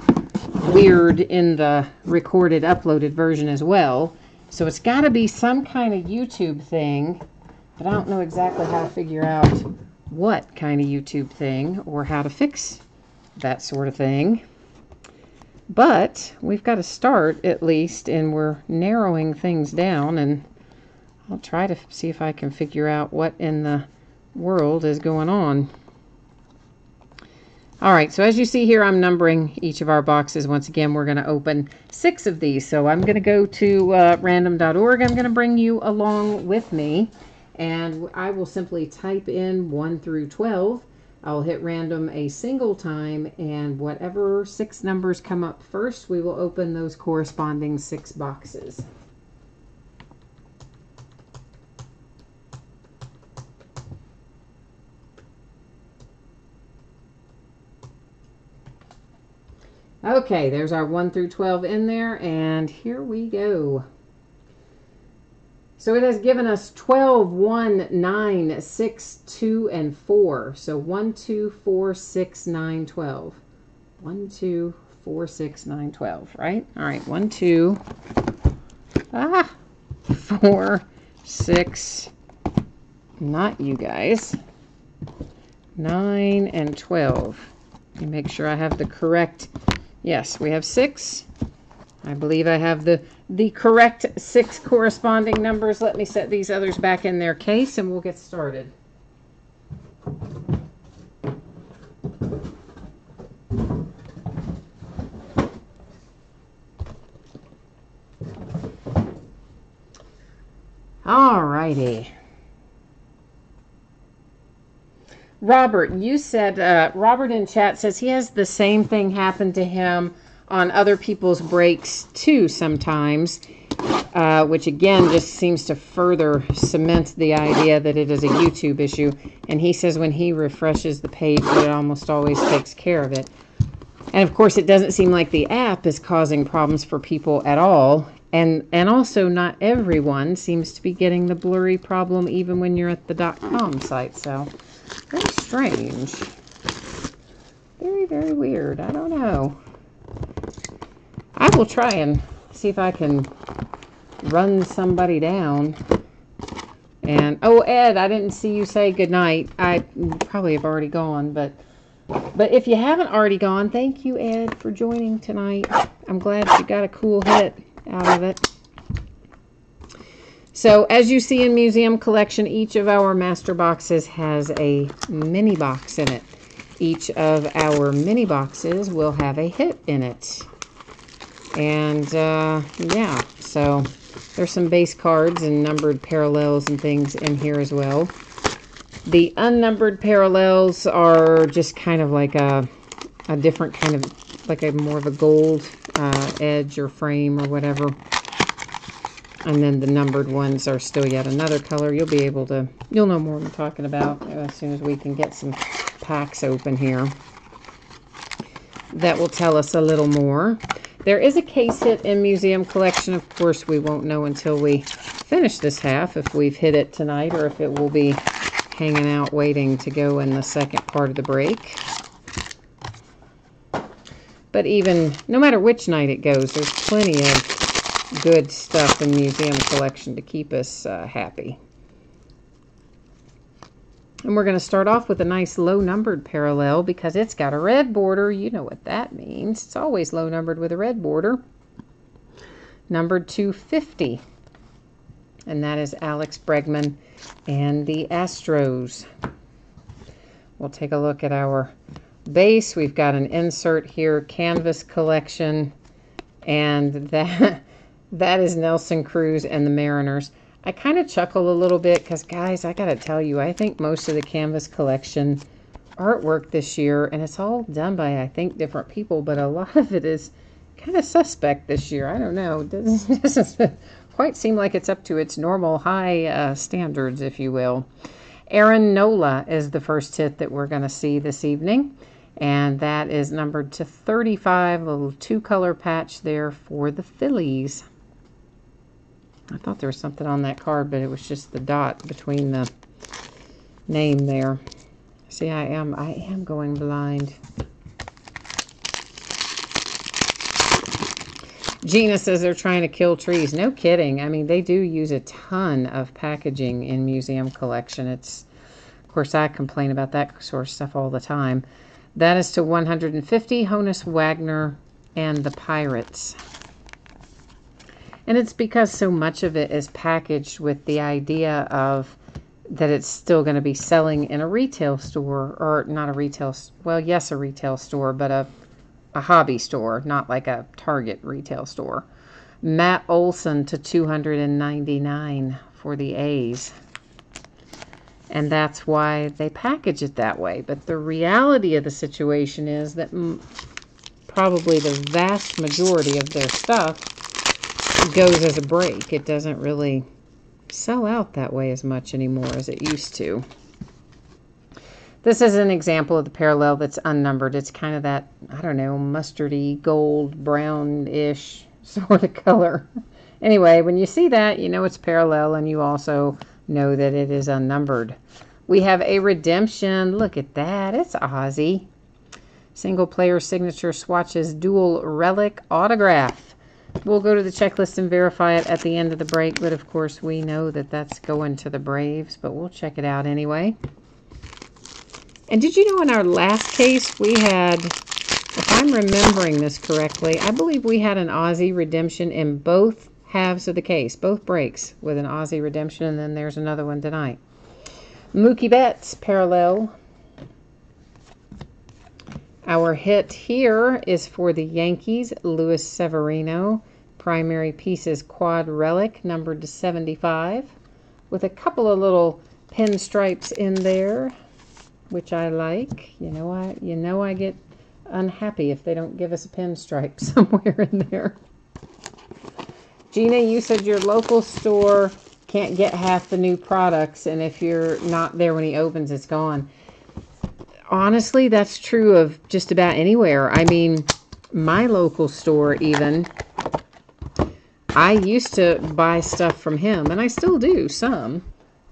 weird in the recorded, uploaded version as well. So it's got to be some kind of YouTube thing, but I don't know exactly how to figure out what kind of YouTube thing or how to fix that sort of thing. But we've got to start at least, and we're narrowing things down, and I'll try to see if I can figure out what in the world is going on. All right, so as you see here, I'm numbering each of our boxes. Once again, we're going to open 6 of these. So I'm going to go to random.org. I'm going to bring you along with me, and I will simply type in 1 through 12. I'll hit random a single time, and whatever 6 numbers come up first, we will open those corresponding 6 boxes. Okay, there's our 1 through 12 in there, and here we go. So it has given us 12, 1, 9, 6, 2, and 4. So 1, 2, 4, 6, 9, 12. 1, 2, 4, 6, 9, 12, right? All right, 1, 2, 4, 6, not you guys, 9, and 12. Let me make sure I have the correct. Yes, we have 6. I believe I have the correct 6 corresponding numbers. Let me set these others back in their case and we'll get started. All righty. Robert, you said, Robert in chat says he has the same thing happen to him on other people's breaks too sometimes, which again just seems to further cement the idea that it is a YouTube issue. And he says when he refreshes the page, that it almost always takes care of it. And of course, it doesn't seem like the app is causing problems for people at all. And also not everyone seems to be getting the blurry problem even when you're at the .com site. So very strange. Very, very weird. I don't know. I will try and see if I can run somebody down. And, oh, Ed, I didn't see you say goodnight. I probably have already gone, but if you haven't already gone, thank you, Ed, for joining tonight. I'm glad you got a cool hit out of it. So, as you see in Museum Collection, each of our master boxes has a mini box in it. Each of our mini boxes will have a hit in it. And, yeah, so there's some base cards and numbered parallels and things in here as well. The unnumbered parallels are just kind of like a different kind of, like a more of a gold edge or frame or whatever. And then the numbered ones are still yet another color. You'll know more what I'm talking about as soon as we can get some packs open here. That will tell us a little more. There is a case hit in Museum Collection. Of course, we won't know until we finish this half if we've hit it tonight or if it will be hanging out waiting to go in the second part of the break. But even, no matter which night it goes, there's plenty of good stuff in Museum Collection to keep us happy. And we're going to start off with a nice low-numbered parallel because it's got a red border. You know what that means. It's always low-numbered with a red border. Numbered 250. And that is Alex Bregman and the Astros. We'll take a look at our base. We've got an insert here, Canvas Collection. And that is Nelson Cruz and the Mariners. I kind of chuckle a little bit because, guys, I got to tell you, I think most of the Canvas Collection artwork this year, and it's all done by, I think, different people, but a lot of it is kind of suspect this year. I don't know. It doesn't quite seem like it's up to its normal high standards, if you will. Aaron Nola is the first hit that we're going to see this evening, and that is numbered to 35, a little two-color patch there for the Phillies. I thought there was something on that card, but it was just the dot between the name there. See, I am going blind. Gina says they're trying to kill trees. No kidding. I mean, they do use a ton of packaging in Museum Collection. Of course, I complain about that sort of stuff all the time. That is to 150, Honus Wagner and the Pirates. And it's because so much of it is packaged with the idea of that it's still going to be selling in a retail store, or not a retail, well, yes, a retail store, but a hobby store, not like a Target retail store. Matt Olson to 299 for the A's. And that's why they package it that way. But the reality of the situation is that probably the vast majority of their stuff goes as a break. It doesn't really sell out that way as much anymore as it used to. This is an example of the parallel that's unnumbered. It's kind of that, I don't know, mustardy, gold, brownish sort of color. Anyway, when you see that, you know it's parallel, and you also know that it is unnumbered. We have a redemption. Look at that. It's Ozzy. Single player signature swatches dual relic autograph. We'll go to the checklist and verify it at the end of the break, but of course we know that that's going to the Braves, but we'll check it out anyway. And did you know in our last case we had, if I'm remembering this correctly, I believe we had an Ozzy redemption in both halves of the case, both breaks with an Ozzy redemption, and then there's another one tonight. Mookie Betts parallel. Our hit here is for the Yankees, Luis Severino. Primary pieces quad relic, numbered to 75. with a couple of little pinstripes in there, which I like. You know I get unhappy if they don't give us a pinstripe somewhere in there. Gina, you said your local store can't get half the new products, and if you're not there when he opens, it's gone. Honestly, that's true of just about anywhere. I mean, my local store even, I used to buy stuff from him, and I still do some.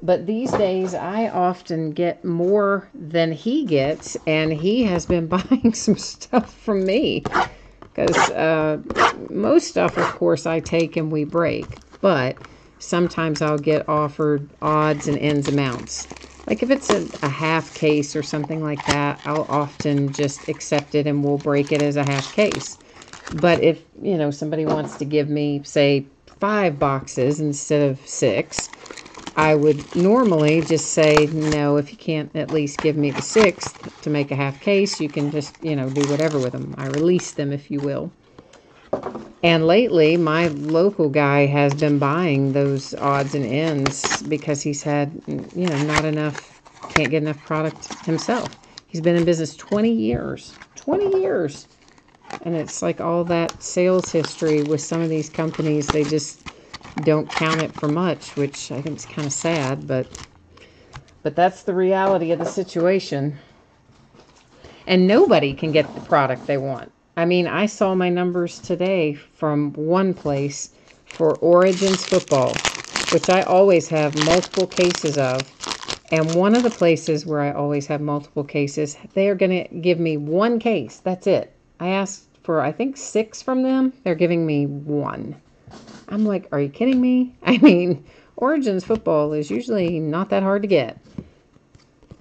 But these days, I often get more than he gets, and he has been buying some stuff from me. Because most stuff, of course, I take and we break. But sometimes I'll get offered odds and ends amounts. Like if it's a half case or something like that, I'll often just accept it and we'll break it as a half case. But if, you know, somebody wants to give me, say, 5 boxes instead of 6, I would normally just say, no, if you can't at least give me the 6th to make a half case, you can just, you know, do whatever with them. I release them, if you will. And lately, my local guy has been buying those odds and ends because he's had, you know, not enough, can't get enough product himself. He's been in business 20 years. 20 years. And it's like all that sales history with some of these companies, they just don't count it for much, which I think is kind of sad, but that's the reality of the situation. And nobody can get the product they want. I mean, I saw my numbers today from one place for Origins football, which I always have multiple cases of. And one of the places where I always have multiple cases, they are going to give me 1 case. That's it. I asked for, I think, 6 from them. They're giving me 1. I'm like, are you kidding me? I mean, Origins football is usually not that hard to get.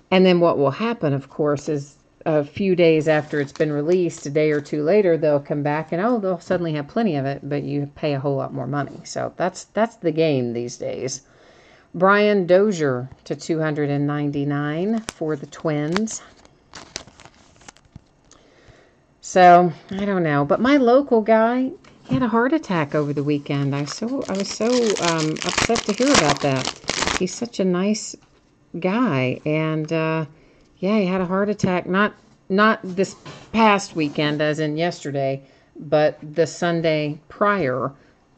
And then what will happen, of course, is a few days after it's been released, a day or 2 later, they'll come back and, oh, they'll suddenly have plenty of it, but you pay a whole lot more money. So that's the game these days. Brian Dozier to $299 for the Twins. So, I don't know. But my local guy, he had a heart attack over the weekend. I was so upset to hear about that. He's such a nice guy. And, yeah, he had a heart attack. Not this past weekend, as in yesterday, but the Sunday prior.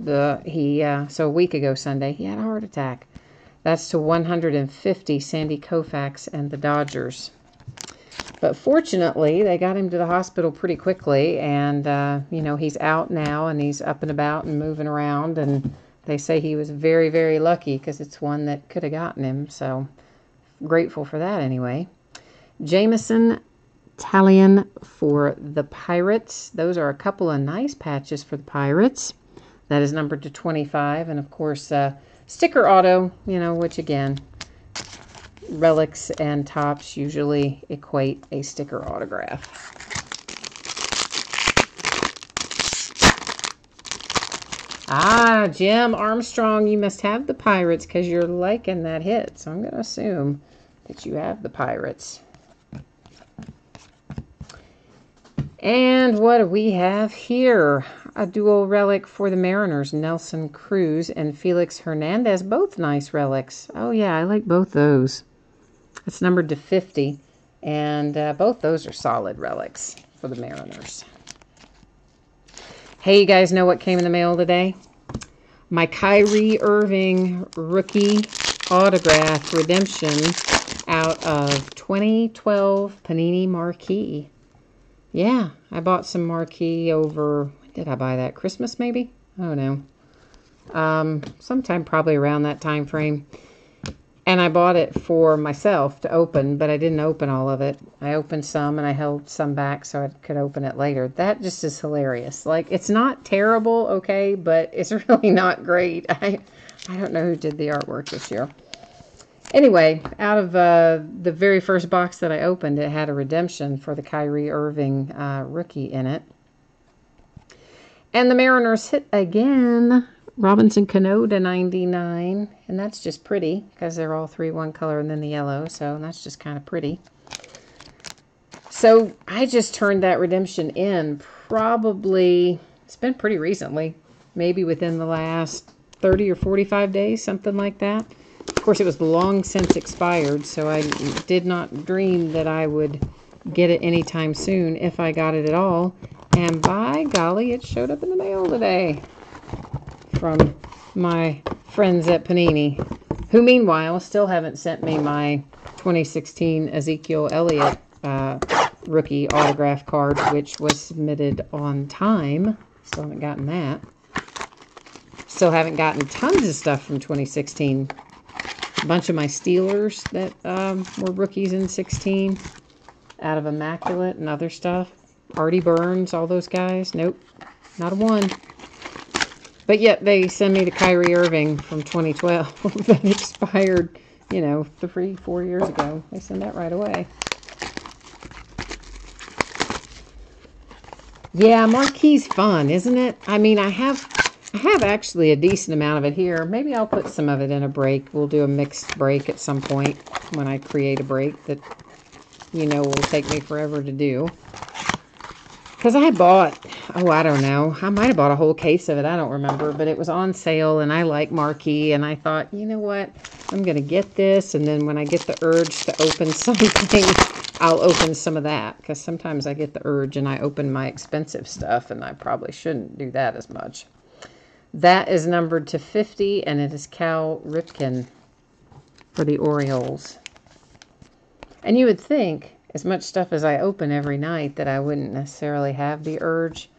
So a week ago Sunday, he had a heart attack. That's to 150, Sandy Koufax and the Dodgers. But fortunately, they got him to the hospital pretty quickly, and, you know, he's out now, and he's up and about and moving around, and they say he was very, very lucky because it's one that could have gotten him, so grateful for that anyway. Jameson Taillon for the Pirates. Those are a couple of nice patches for the Pirates. That is numbered to 25, and of course, sticker auto, you know, which again, relics and tops usually equate a sticker autograph. Ah, Jim Armstrong, you must have the Pirates because you're liking that hit. So I'm going to assume that you have the Pirates. And what do we have here? A dual relic for the Mariners, Nelson Cruz and Felix Hernandez. Both nice relics. Oh, yeah, I like both those. It's numbered to 50, and both those are solid relics for the Mariners. Hey, you guys know what came in the mail today? My Kyrie Irving rookie autograph redemption out of 2012 Panini Marquee. Yeah, I bought some Marquee over, when did I buy that? Christmas maybe? I don't know. Sometime probably around that time frame. And I bought it for myself to open, but I didn't open all of it. I opened some and I held some back so I could open it later. That just is hilarious. Like, it's not terrible, okay, but it's really not great. I don't know who did the artwork this year. Anyway, out of the very first box that I opened, it had a redemption for the Kyrie Irving rookie in it. And the Mariners hit again. Robinson Cano to 99, and that's just pretty because they're all 3-1 color and then the yellow, so that's just kind of pretty. So I just turned that redemption in probably, it's been pretty recently, maybe within the last 30 or 45 days, something like that. course, it was long since expired, so I did not dream that I would get it anytime soon, if I got it at all. And by golly, it showed up in the mail today from my friends at Panini, who meanwhile still haven't sent me my 2016 Ezekiel Elliott rookie autograph card, which was submitted on time. Still haven't gotten that. Still haven't gotten tons of stuff from 2016. A bunch of my Steelers that were rookies in 16 out of Immaculate and other stuff. Artie Burns, all those guys. Nope, not a one. But yet they send me the Kyrie Irving from 2012 that expired, you know, 3-4 years ago. They send that right away. Yeah, Marquee's fun, isn't it? I mean, I have actually a decent amount of it here. Maybe I'll put some of it in a break. We'll do a mixed break at some point when I create a break that, you know, will take me forever to do. Because I bought, oh, I don't know. I might have bought a whole case of it. I don't remember. But it was on sale, and I like Marquee. And I thought, you know what? I'm going to get this. And then when I get the urge to open something, I'll open some of that. Because sometimes I get the urge and I open my expensive stuff. And I probably shouldn't do that as much. That is numbered to 50. And it is Cal Ripken for the Orioles. And you would think, as much stuff as I open every night, that I wouldn't necessarily have the urge,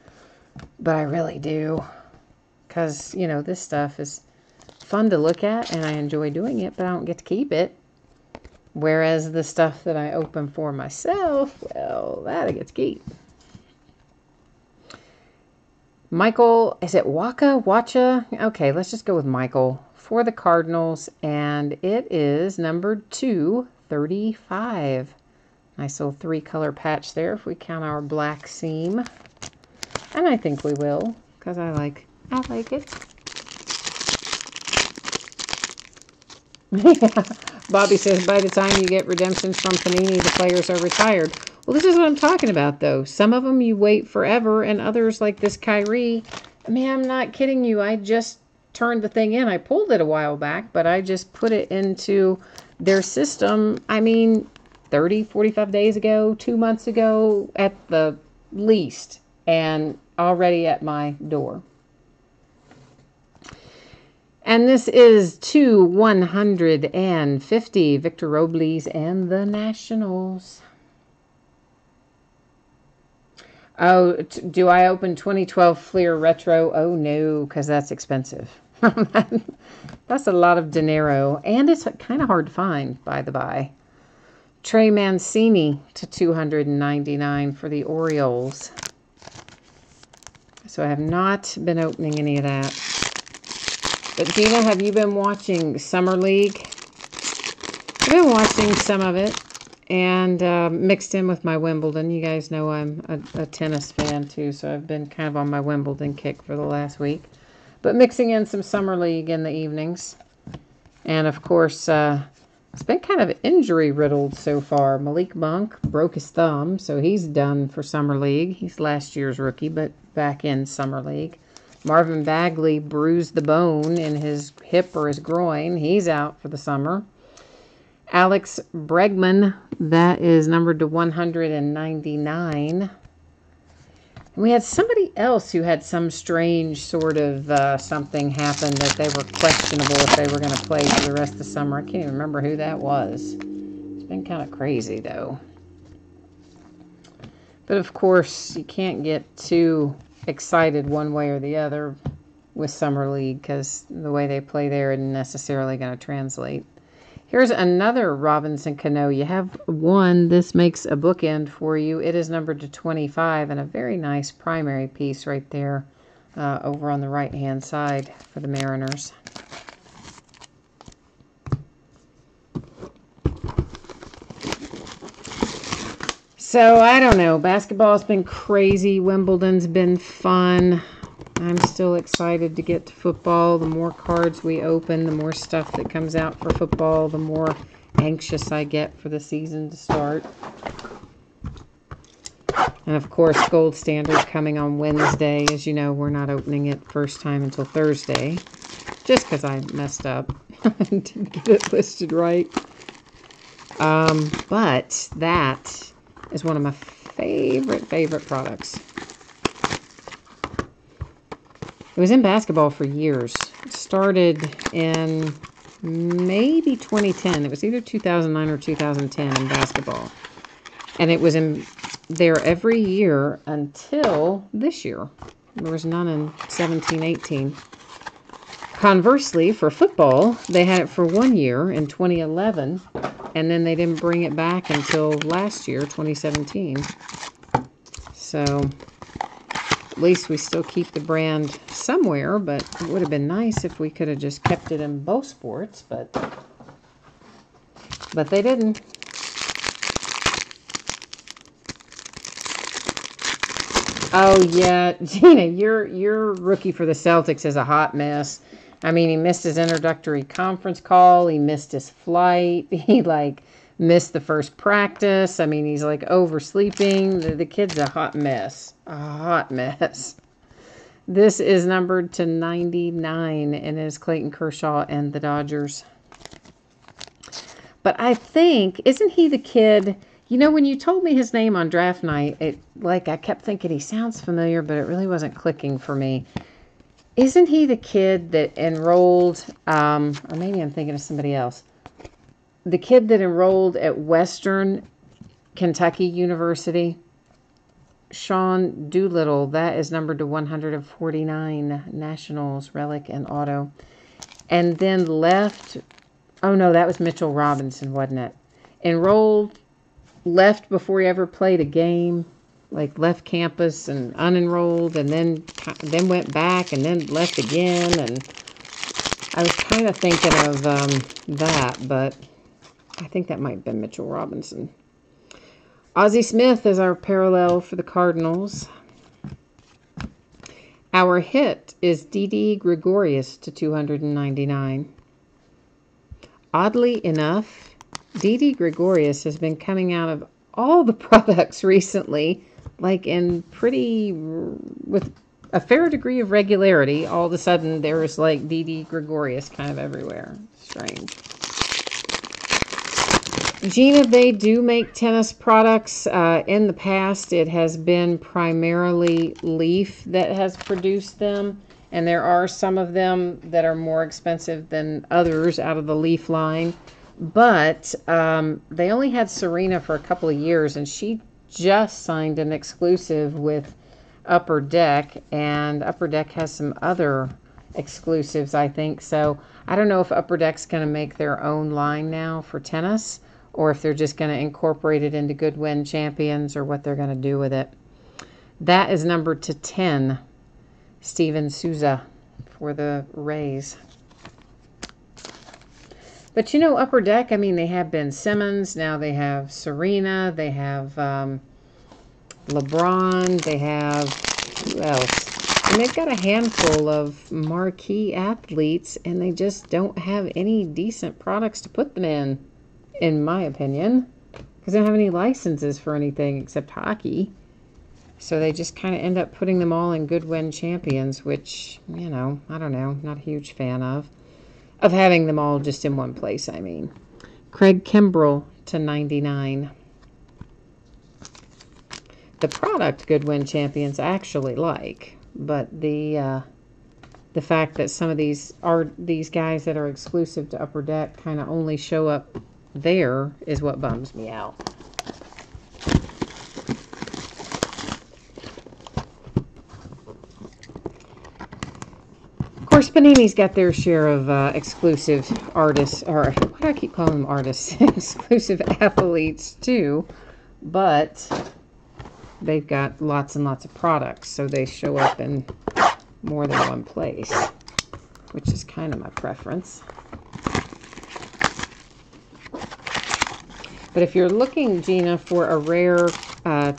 but I really do, because, you know, this stuff is fun to look at, and I enjoy doing it, but I don't get to keep it, whereas the stuff that I open for myself, well, that I get to keep. Michael, is it Wacha? Okay, let's just go with Michael for the Cardinals, and it is numbered 235. Nice little 3-color patch there if we count our black seam. And I think we will, because I like it. Yeah. Bobby says, by the time you get redemptions from Panini, the players are retired. Well, this is what I'm talking about, though. Some of them you wait forever, and others, like this Kyrie, I mean, I'm not kidding you. I just turned the thing in. I pulled it a while back, but I just put it into their system. I mean, 30, 45 days ago, 2 months ago at the least, and already at my door. And this is 2/150, Victor Robles and the Nationals. Oh, do I open 2012 Fleer Retro? Oh, no, because that's expensive. That's a lot of dinero, and it's kind of hard to find, by the by. Trey Mancini to 299 for the Orioles. So I have not been opening any of that. But Dina, have you been watching Summer League? I've been watching some of it and mixed in with my Wimbledon. You guys know I'm a tennis fan too, so I've been kind of on my Wimbledon kick for the last week. But mixing in some Summer League in the evenings. And of course, it's been kind of injury-riddled so far. Malik Monk broke his thumb, so he's done for Summer League. He's last year's rookie, but back in Summer League. Marvin Bagley bruised the bone in his hip or his groin. He's out for the summer. Alex Bregman, that is numbered to 199. And we had somebody else who had some strange sort of something happen that they were questionable if they were going to play for the rest of the summer. I can't even remember who that was. It's been kind of crazy, though. But, of course, you can't get too excited one way or the other with Summer League because the way they play there isn't necessarily going to translate. Here's another Robinson Cano. You have one. This makes a bookend for you. It is numbered to 25 and a very nice primary piece right there over on the right-hand side for the Mariners. So, I don't know. Basketball's been crazy. Wimbledon's been fun. I'm still excited to get to football. The more cards we open, the more stuff that comes out for football, the more anxious I get for the season to start. And, of course, Gold Standard coming on Wednesday. As you know, we're not opening it first time until Thursday. just because I messed up. Didn't get it listed right. But that is one of my favorite products. It was in basketball for years. It started in maybe 2010. It was either 2009 or 2010 in basketball. And it was in there every year until this year. There was none in 17-18. Conversely, for football, they had it for 1 year in 2011, and then they didn't bring it back until last year, 2017. So, at least we still keep the brand somewhere, but it would have been nice if we could have just kept it in both sports, but they didn't. Oh yeah, Gina, your rookie for the Celtics is a hot mess. I mean, he missed his introductory conference call. He missed his flight. He missed the first practice. I mean, he's oversleeping. The kid's a hot mess. A hot mess. This is numbered to 99 and is Clayton Kershaw and the Dodgers. But I think, isn't he the kid? You know, when you told me his name on draft night, I kept thinking he sounds familiar, but it really wasn't clicking for me. Isn't he the kid that enrolled, or maybe I'm thinking of somebody else, the kid that enrolled at Western Kentucky University? Sean Doolittle, that is numbered to 149, Nationals, Relic, and Auto. And then left, oh no, that was Mitchell Robinson, wasn't it? Enrolled, left before he ever played a game. Left campus and unenrolled, and then went back and then left again. And I was kind of thinking of that, but I think that might have been Mitchell Robinson. Ozzie Smith is our parallel for the Cardinals. Our hit is Didi Gregorius to 299. Oddly enough, Didi Gregorius has been coming out of all the products recently, with a fair degree of regularity. All of a sudden, there's Didi Gregorius kind of everywhere. Strange. Gina, they do make tennis products. In the past, it has been primarily Leaf that has produced them, and there are some of them that are more expensive than others out of the Leaf line. But they only had Serena for a couple of years, and she just signed an exclusive with Upper Deck, and Upper Deck has some other exclusives, I think. So I don't know if Upper Deck's going to make their own line now for tennis, or if they're just going to incorporate it into Goodwin Champions, or what they're going to do with it. That is numbered to 10, Steven Souza for the Rays. But you know, Upper Deck, I mean, they have Ben Simmons, now they have Serena, they have LeBron, they have, who else? And they've got a handful of marquee athletes, and they just don't have any decent products to put them in my opinion. Because they don't have any licenses for anything except hockey. So they just kind of end up putting them all in Goodwin Champions, which, you know, I don't know, not a huge fan of. Of having them all just in one place, I mean. Craig Kimbrell to 99. The product Goodwin Champions actually like, but the fact that some of these guys that are exclusive to Upper Deck kind of only show up there is what bums me out. Of course, Panini's got their share of exclusive artists, or why do I keep calling them artists? Exclusive athletes, too. But they've got lots and lots of products, so they show up in more than one place, which is kind of my preference. But if you're looking, Gina, for a rare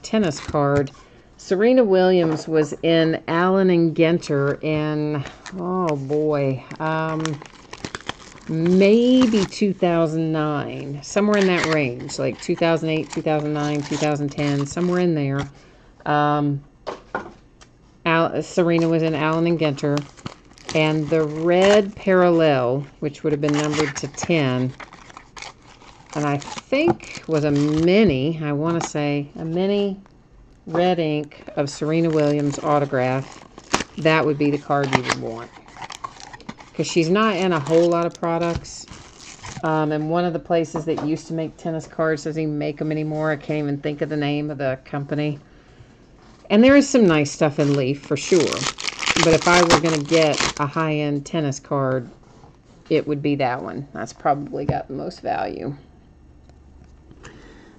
tennis card, Serena Williams was in Allen and Genter in, oh boy, maybe 2009, somewhere in that range, like 2008, 2009, 2010, somewhere in there. Serena was in Allen and Genter, And the red parallel, which would have been numbered to 10, and I think was a mini, I want to say, a mini red ink of Serena Williams autograph. That would be the card you would want. Because she's not in a whole lot of products. And one of the places that used to make tennis cards doesn't even make them anymore. I can't even think of the name of the company. And there is some nice stuff in Leaf, for sure. But if I were going to get a high-end tennis card, it would be that one. That's probably got the most value.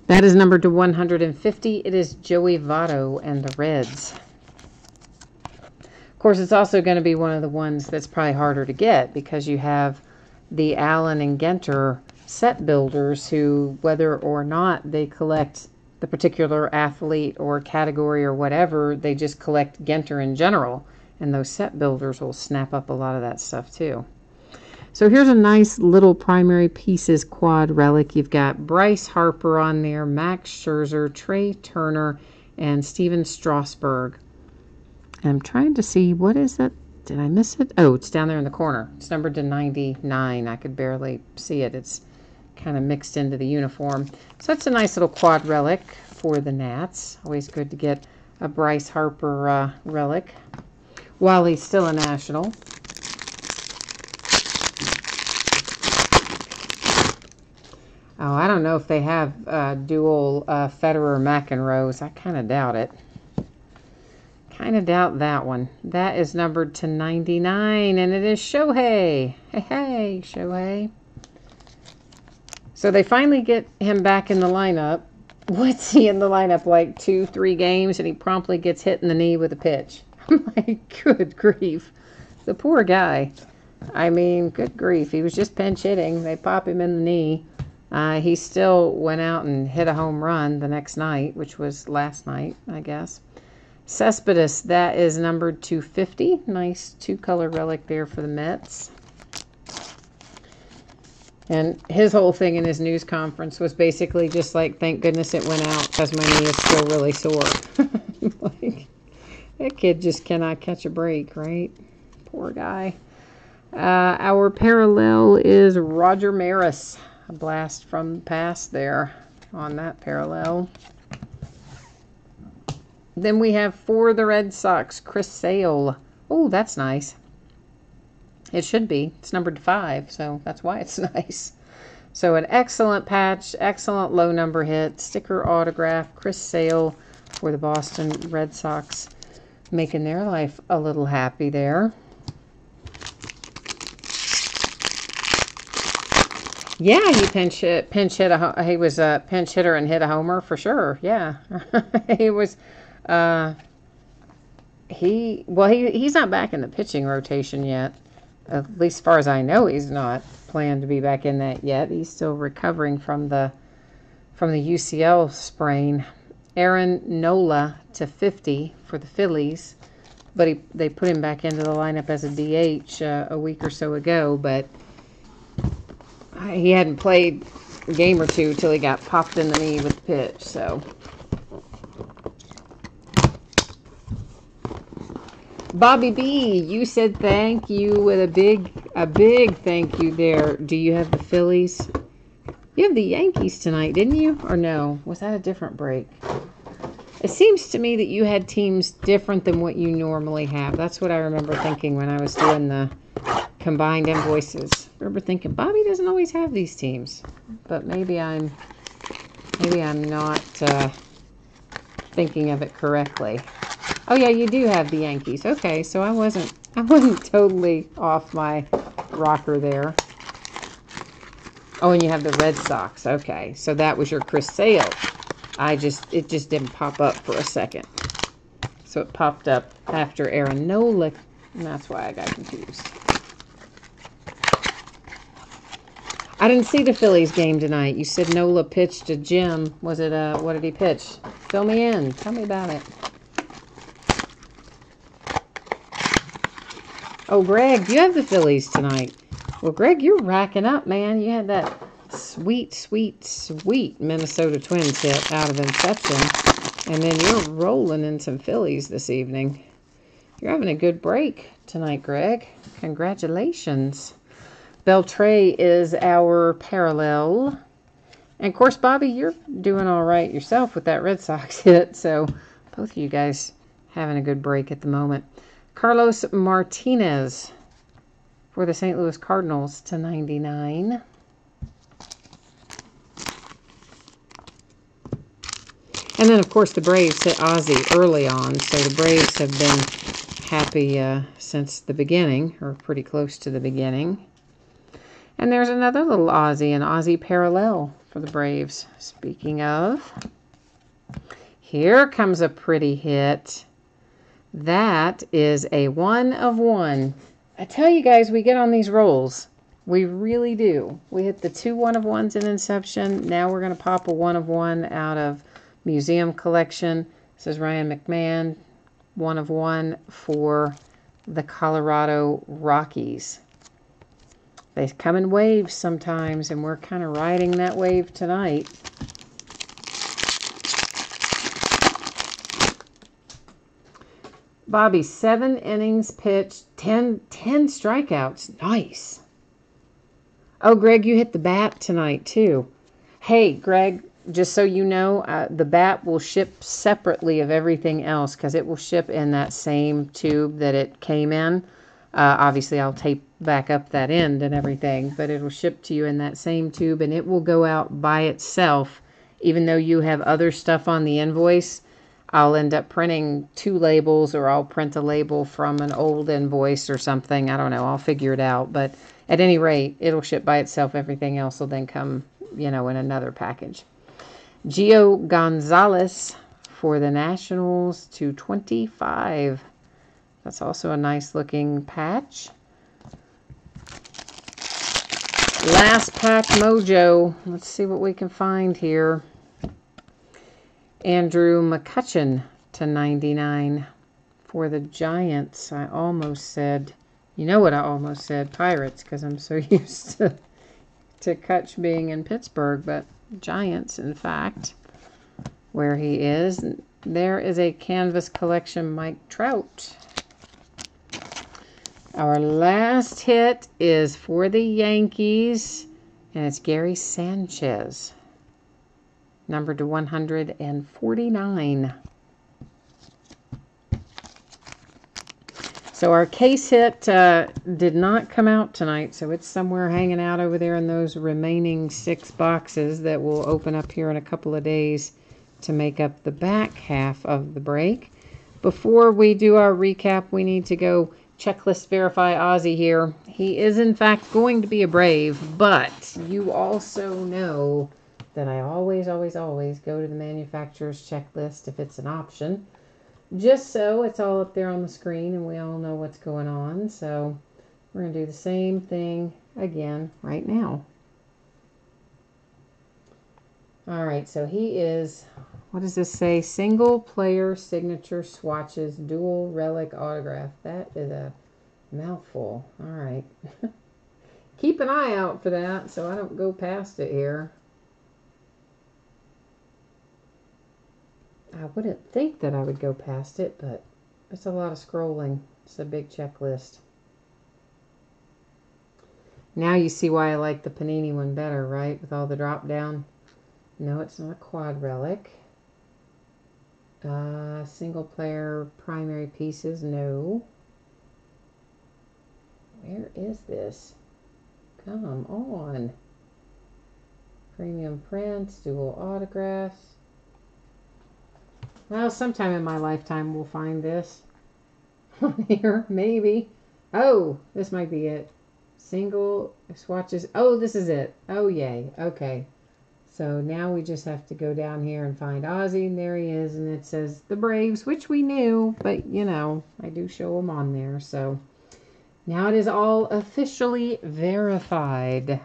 That is numbered to 150. It is Joey Votto and the Reds. Of course, it's also going to be one of the ones that's probably harder to get because you have the Allen and Genter set builders who, whether or not they collect the particular athlete or category or whatever, they just collect Genter in general. And those set builders will snap up a lot of that stuff too. So here's a nice little primary pieces quad relic. You've got Bryce Harper on there, Max Scherzer, Trey Turner, and Steven Strasburg. And I'm trying to see, what is that? Did I miss it? Oh, it's down there in the corner. It's numbered to 99. I could barely see it. It's kind of mixed into the uniform. So it's a nice little quad relic for the Nats. Always good to get a Bryce Harper relic while he's still a National. Oh, I don't know if they have dual Federer McEnroes. I kind of doubt it. Kind of doubt that one. That is numbered to 99, and it is Shohei. Hey, hey, Shohei. So they finally get him back in the lineup. What's he in the lineup, like 2-3 games, and he promptly gets hit in the knee with a pitch. My good grief. The poor guy. I mean, good grief. He was just pinch hitting. They pop him in the knee. He still went out and hit a home run the next night, which was last night, I guess. Cespedes, that is numbered to 50. Nice two-color relic there for the Mets. And his whole thing in his news conference was basically just like, thank goodness it went out because my knee is still really sore. Like, that kid just cannot catch a break, right? Poor guy. Our parallel is Roger Maris. A blast from the past there on that parallel. Then we have for the Red Sox, Chris Sale. Oh, that's nice. It should be. It's numbered to 5, so that's why it's nice. So an excellent patch, excellent low number hit, sticker autograph, Chris Sale for the Boston Red Sox, making their life a little happy there. Yeah, he he was a pinch hitter and hit a homer for sure. Yeah, he was. He's not back in the pitching rotation yet. At least as far as I know, he's not planned to be back in that yet. He's still recovering from the UCL sprain. Aaron Nola to 50 for the Phillies, but they put him back into the lineup as a DH a week or so ago, but he hadn't played a game or two till he got popped in the knee with the pitch. So Bobby B, you said thank you with a big thank you there. Do you have the Phillies? You have the Yankees tonight, didn't you? Or no? Was that a different break? It seems to me that you had teams different than what you normally have. That's what I remember thinking when I was doing the combined invoices. I remember thinking Bobby doesn't always have these teams, but maybe I'm not thinking of it correctly. Oh yeah, you do have the Yankees. Okay, so I wasn't totally off my rocker there. Oh, and you have the Red Sox. Okay, so that was your Chris Sale. It just didn't pop up for a second. So it popped up after Aaron Nola, and that's why I got confused. I didn't see the Phillies game tonight. You said Nola pitched to Jim. Was it what did he pitch? Fill me in. Tell me about it. Oh, Greg, you have the Phillies tonight. Well, Greg, you're racking up, man. You had that sweet, sweet, sweet Minnesota Twins hit out of Inception. And then you're rolling in some Phillies this evening. You're having a good break tonight, Greg. Congratulations. Beltray is our parallel. And, of course, Bobby, you're doing all right yourself with that Red Sox hit. So, both of you guys having a good break at the moment. Carlos Martinez for the St. Louis Cardinals /99. And then, of course, the Braves hit Ozzie early on. So the Braves have been happy since the beginning, or pretty close to the beginning. And there's another little Ozzie, an Ozzie parallel for the Braves. Speaking of, here comes a pretty hit. That is a 1 of 1. I tell you guys, we get on these rolls. We really do. We hit the 2 1 of 1s in Inception. Now we're going to pop a 1 of 1 out of Museum Collection. This is Ryan McMahon, 1 of 1 for the Colorado Rockies. They come in waves sometimes, and we're kind of riding that wave tonight. Bobby, 7 innings pitched, 10 strikeouts. Nice. Oh, Greg, you hit the bat tonight, too. Hey, Greg, just so you know, the bat will ship separately of everything else because it will ship in that same tube that it came in. Obviously, I'll tape back up that end and everything, but it will ship to you in that same tube, and it will go out by itself. Even though you have other stuff on the invoice, I'll end up printing 2 labels, or I'll print a label from an old invoice or something. I don't know. I'll figure it out. But at any rate, it'll ship by itself. Everything else will then come, in another package. Gio Gonzalez for the Nationals /25. That's also a nice looking patch. Last pack mojo. Let's see what we can find here. Andrew McCutchen /99 for the Giants. I almost said, you know what I almost said? Pirates, because I'm so used to Kutch being in Pittsburgh, but Giants, in fact, where he is. There is a Canvas Collection Mike Trout. Our last hit is for the Yankees, and it's Gary Sanchez, numbered to 149. So our case hit did not come out tonight, so it's somewhere hanging out over there in those remaining 6 boxes that will open up here in a couple of days to make up the back half of the break. Before we do our recap, we need to go checklist verify Ozzie here. He is, in fact, going to be a Brave, but you also know that I always go to the manufacturer's checklist if it's an option. Just so it's all up there on the screen and we all know what's going on. So we're going to do the same thing again right now. All right, so he is, what does this say? Single player signature swatches, dual relic autograph. That is a mouthful. All right. Keep an eye out for that so I don't go past it here. I wouldn't think that I would go past it, but it's a lot of scrolling. It's a big checklist. Now you see why I like the Panini one better, right? With all the drop down. No, it's not a quad relic. Single player primary pieces, no. Where is this? Come on. Premium prints, dual autographs. Well, sometime in my lifetime we'll find this on here, maybe. Oh, this might be it. Single swatches. Oh, this is it. Oh, yay. Okay. So now we just have to go down here and find Ozzie, and there he is, and it says the Braves, which we knew, but, I do show them on there. So now it is all officially verified.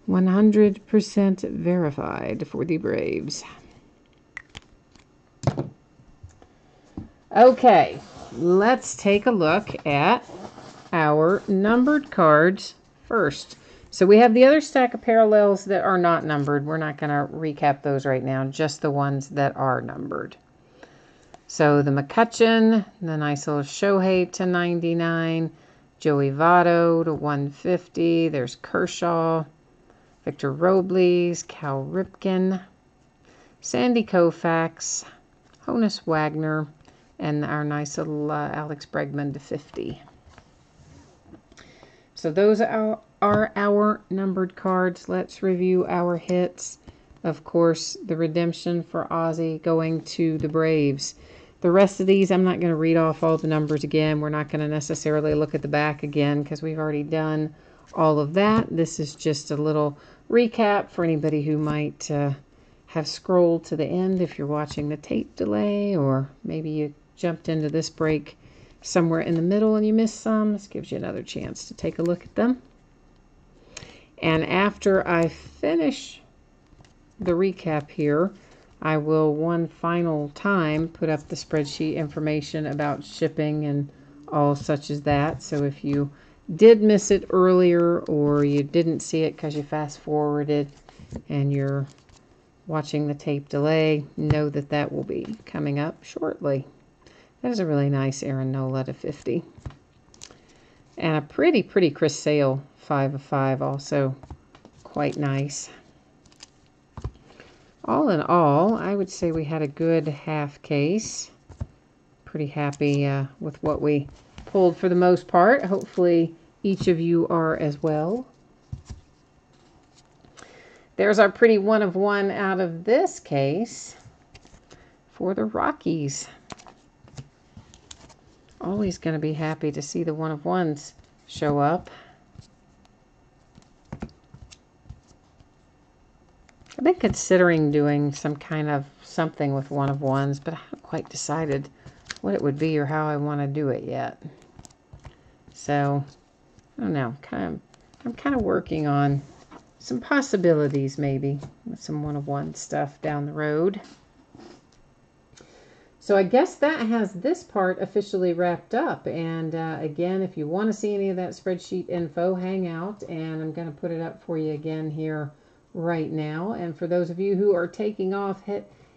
100% verified for the Braves. Okay, let's take a look at our numbered cards first. So we have the other stack of parallels that are not numbered. We're not going to recap those right now, just the ones that are numbered. So the McCutcheon, the nice little Shohei to 99, Joey Votto to 150. There's Kershaw, Victor Robles, Cal Ripken, Sandy Koufax, Honus Wagner, and our nice little Alex Bregman to 50. So those are our numbered cards. Let's review our hits. Of course, the redemption for Ozzie going to the Braves. The rest of these, I'm not going to read off all the numbers again. We're not going to necessarily look at the back again because we've already done all of that. This is just a little recap for anybody who might have scrolled to the end if you're watching the tape delay, or maybe you jumped into this break somewhere in the middle and you missed some. This gives you another chance to take a look at them. And after I finish the recap here, I will one final time put up the spreadsheet information about shipping and all such as that. So if you did miss it earlier, or you didn't see it because you fast forwarded and you're watching the tape delay, know that that will be coming up shortly. That is a really nice Aaron Nola to 50. And a pretty Chris Sale 5 of 5, also quite nice. All in all, I would say we had a good half case. Pretty happy with what we pulled for the most part. Hopefully each of you are as well. There's our pretty 1 of 1 out of this case for the Rockies. Always going to be happy to see the 1 of 1s show up. I've been considering doing some kind of something with 1 of 1s, but I haven't quite decided what it would be or how I want to do it yet. So, I don't know. I'm kind of working on some possibilities maybe with some 1 of 1 stuff down the road. So I guess that has this part officially wrapped up. And again, if you want to see any of that spreadsheet info, hang out. And I'm going to put it up for you again here right now. And for those of you who are taking off,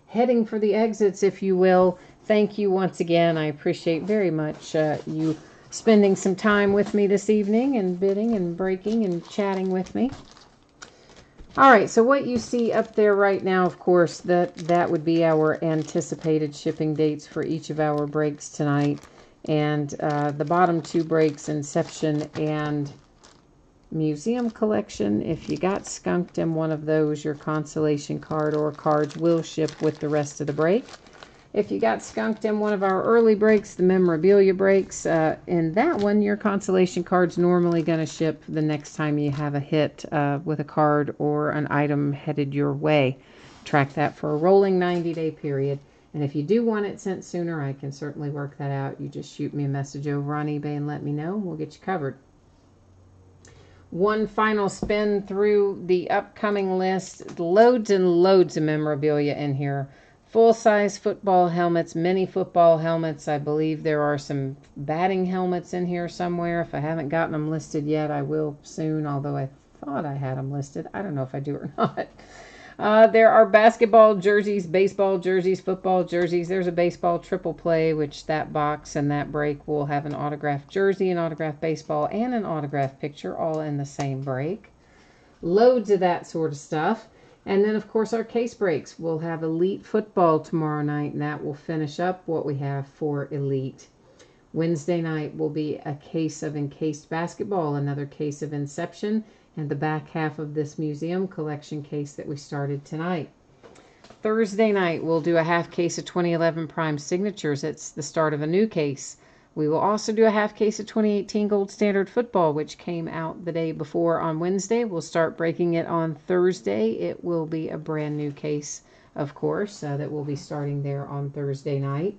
heading for the exits, if you will, thank you once again. I appreciate very much you spending some time with me this evening and bidding and breaking and chatting with me. All right, so what you see up there right now, of course, that would be our anticipated shipping dates for each of our breaks tonight. And the bottom 2 breaks, Inception and Museum Collection. If you got skunked in one of those, your consolation card or cards will ship with the rest of the break. If you got skunked in one of our early breaks, the memorabilia breaks, in that one, your consolation card's normally going to ship the next time you have a hit with a card or an item headed your way. Track that for a rolling 90-day period. And if you do want it sent sooner, I can certainly work that out. You just shoot me a message over on eBay and let me know. We'll get you covered. One final spin through the upcoming list. Loads and loads of memorabilia in here. Full-size football helmets, mini football helmets. I believe there are some batting helmets in here somewhere. If I haven't gotten them listed yet, I will soon, although I thought I had them listed. I don't know if I do or not. There are basketball jerseys, baseball jerseys, football jerseys. There's a baseball triple play, which that box and that break will have an autographed jersey, an autographed baseball, and an autographed picture all in the same break. Loads of that sort of stuff. And then, of course, our case breaks. We'll have Elite Football tomorrow night, and that will finish up what we have for Elite. Wednesday night will be a case of Encased Basketball, another case of Inception, and the back half of this museum collection case that we started tonight. Thursday night, we'll do a half case of 2011 Prime Signatures. It's the start of a new case. We will also do a half case of 2018 Gold Standard Football, which came out the day before on Wednesday. We'll start breaking it on Thursday. It will be a brand new case, of course, that will be starting there on Thursday night.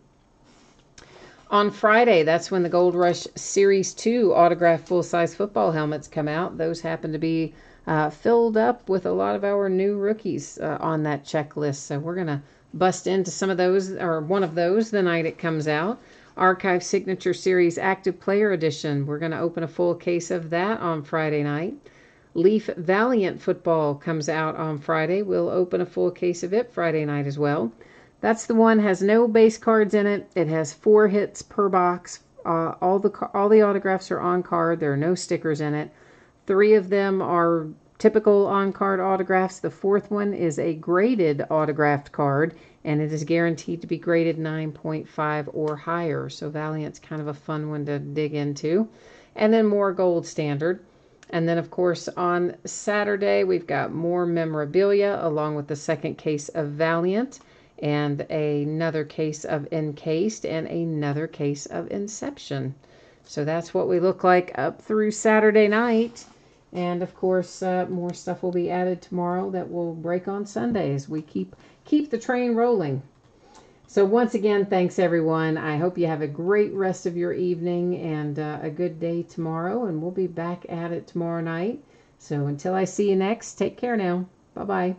On Friday, that's when the Gold Rush Series 2 autographed full-size football helmets come out. Those happen to be filled up with a lot of our new rookies on that checklist. So we're going to bust into some of those, or one of those, the night it comes out. Archive Signature Series Active Player Edition. We're going to open a full case of that on Friday night. Leaf Valiant Football comes out on Friday. We'll open a full case of it Friday night as well. That's the one, has no base cards in it. It has 4 hits per box. All the autographs are on card. There are no stickers in it. 3 of them are typical on-card autographs. The 4th one is a graded autographed card, and it is guaranteed to be graded 9.5 or higher. So Valiant's kind of a fun one to dig into. And then more gold standard. And then, of course, on Saturday, we've got more memorabilia along with the second case of Valiant and another case of Encased and another case of Inception. So that's what we look like up through Saturday night. And, of course, more stuff will be added tomorrow that will break on Sunday as we keep the train rolling. So once again, thanks, everyone. I hope you have a great rest of your evening and a good day tomorrow. And we'll be back at it tomorrow night. So until I see you next, take care now. Bye-bye.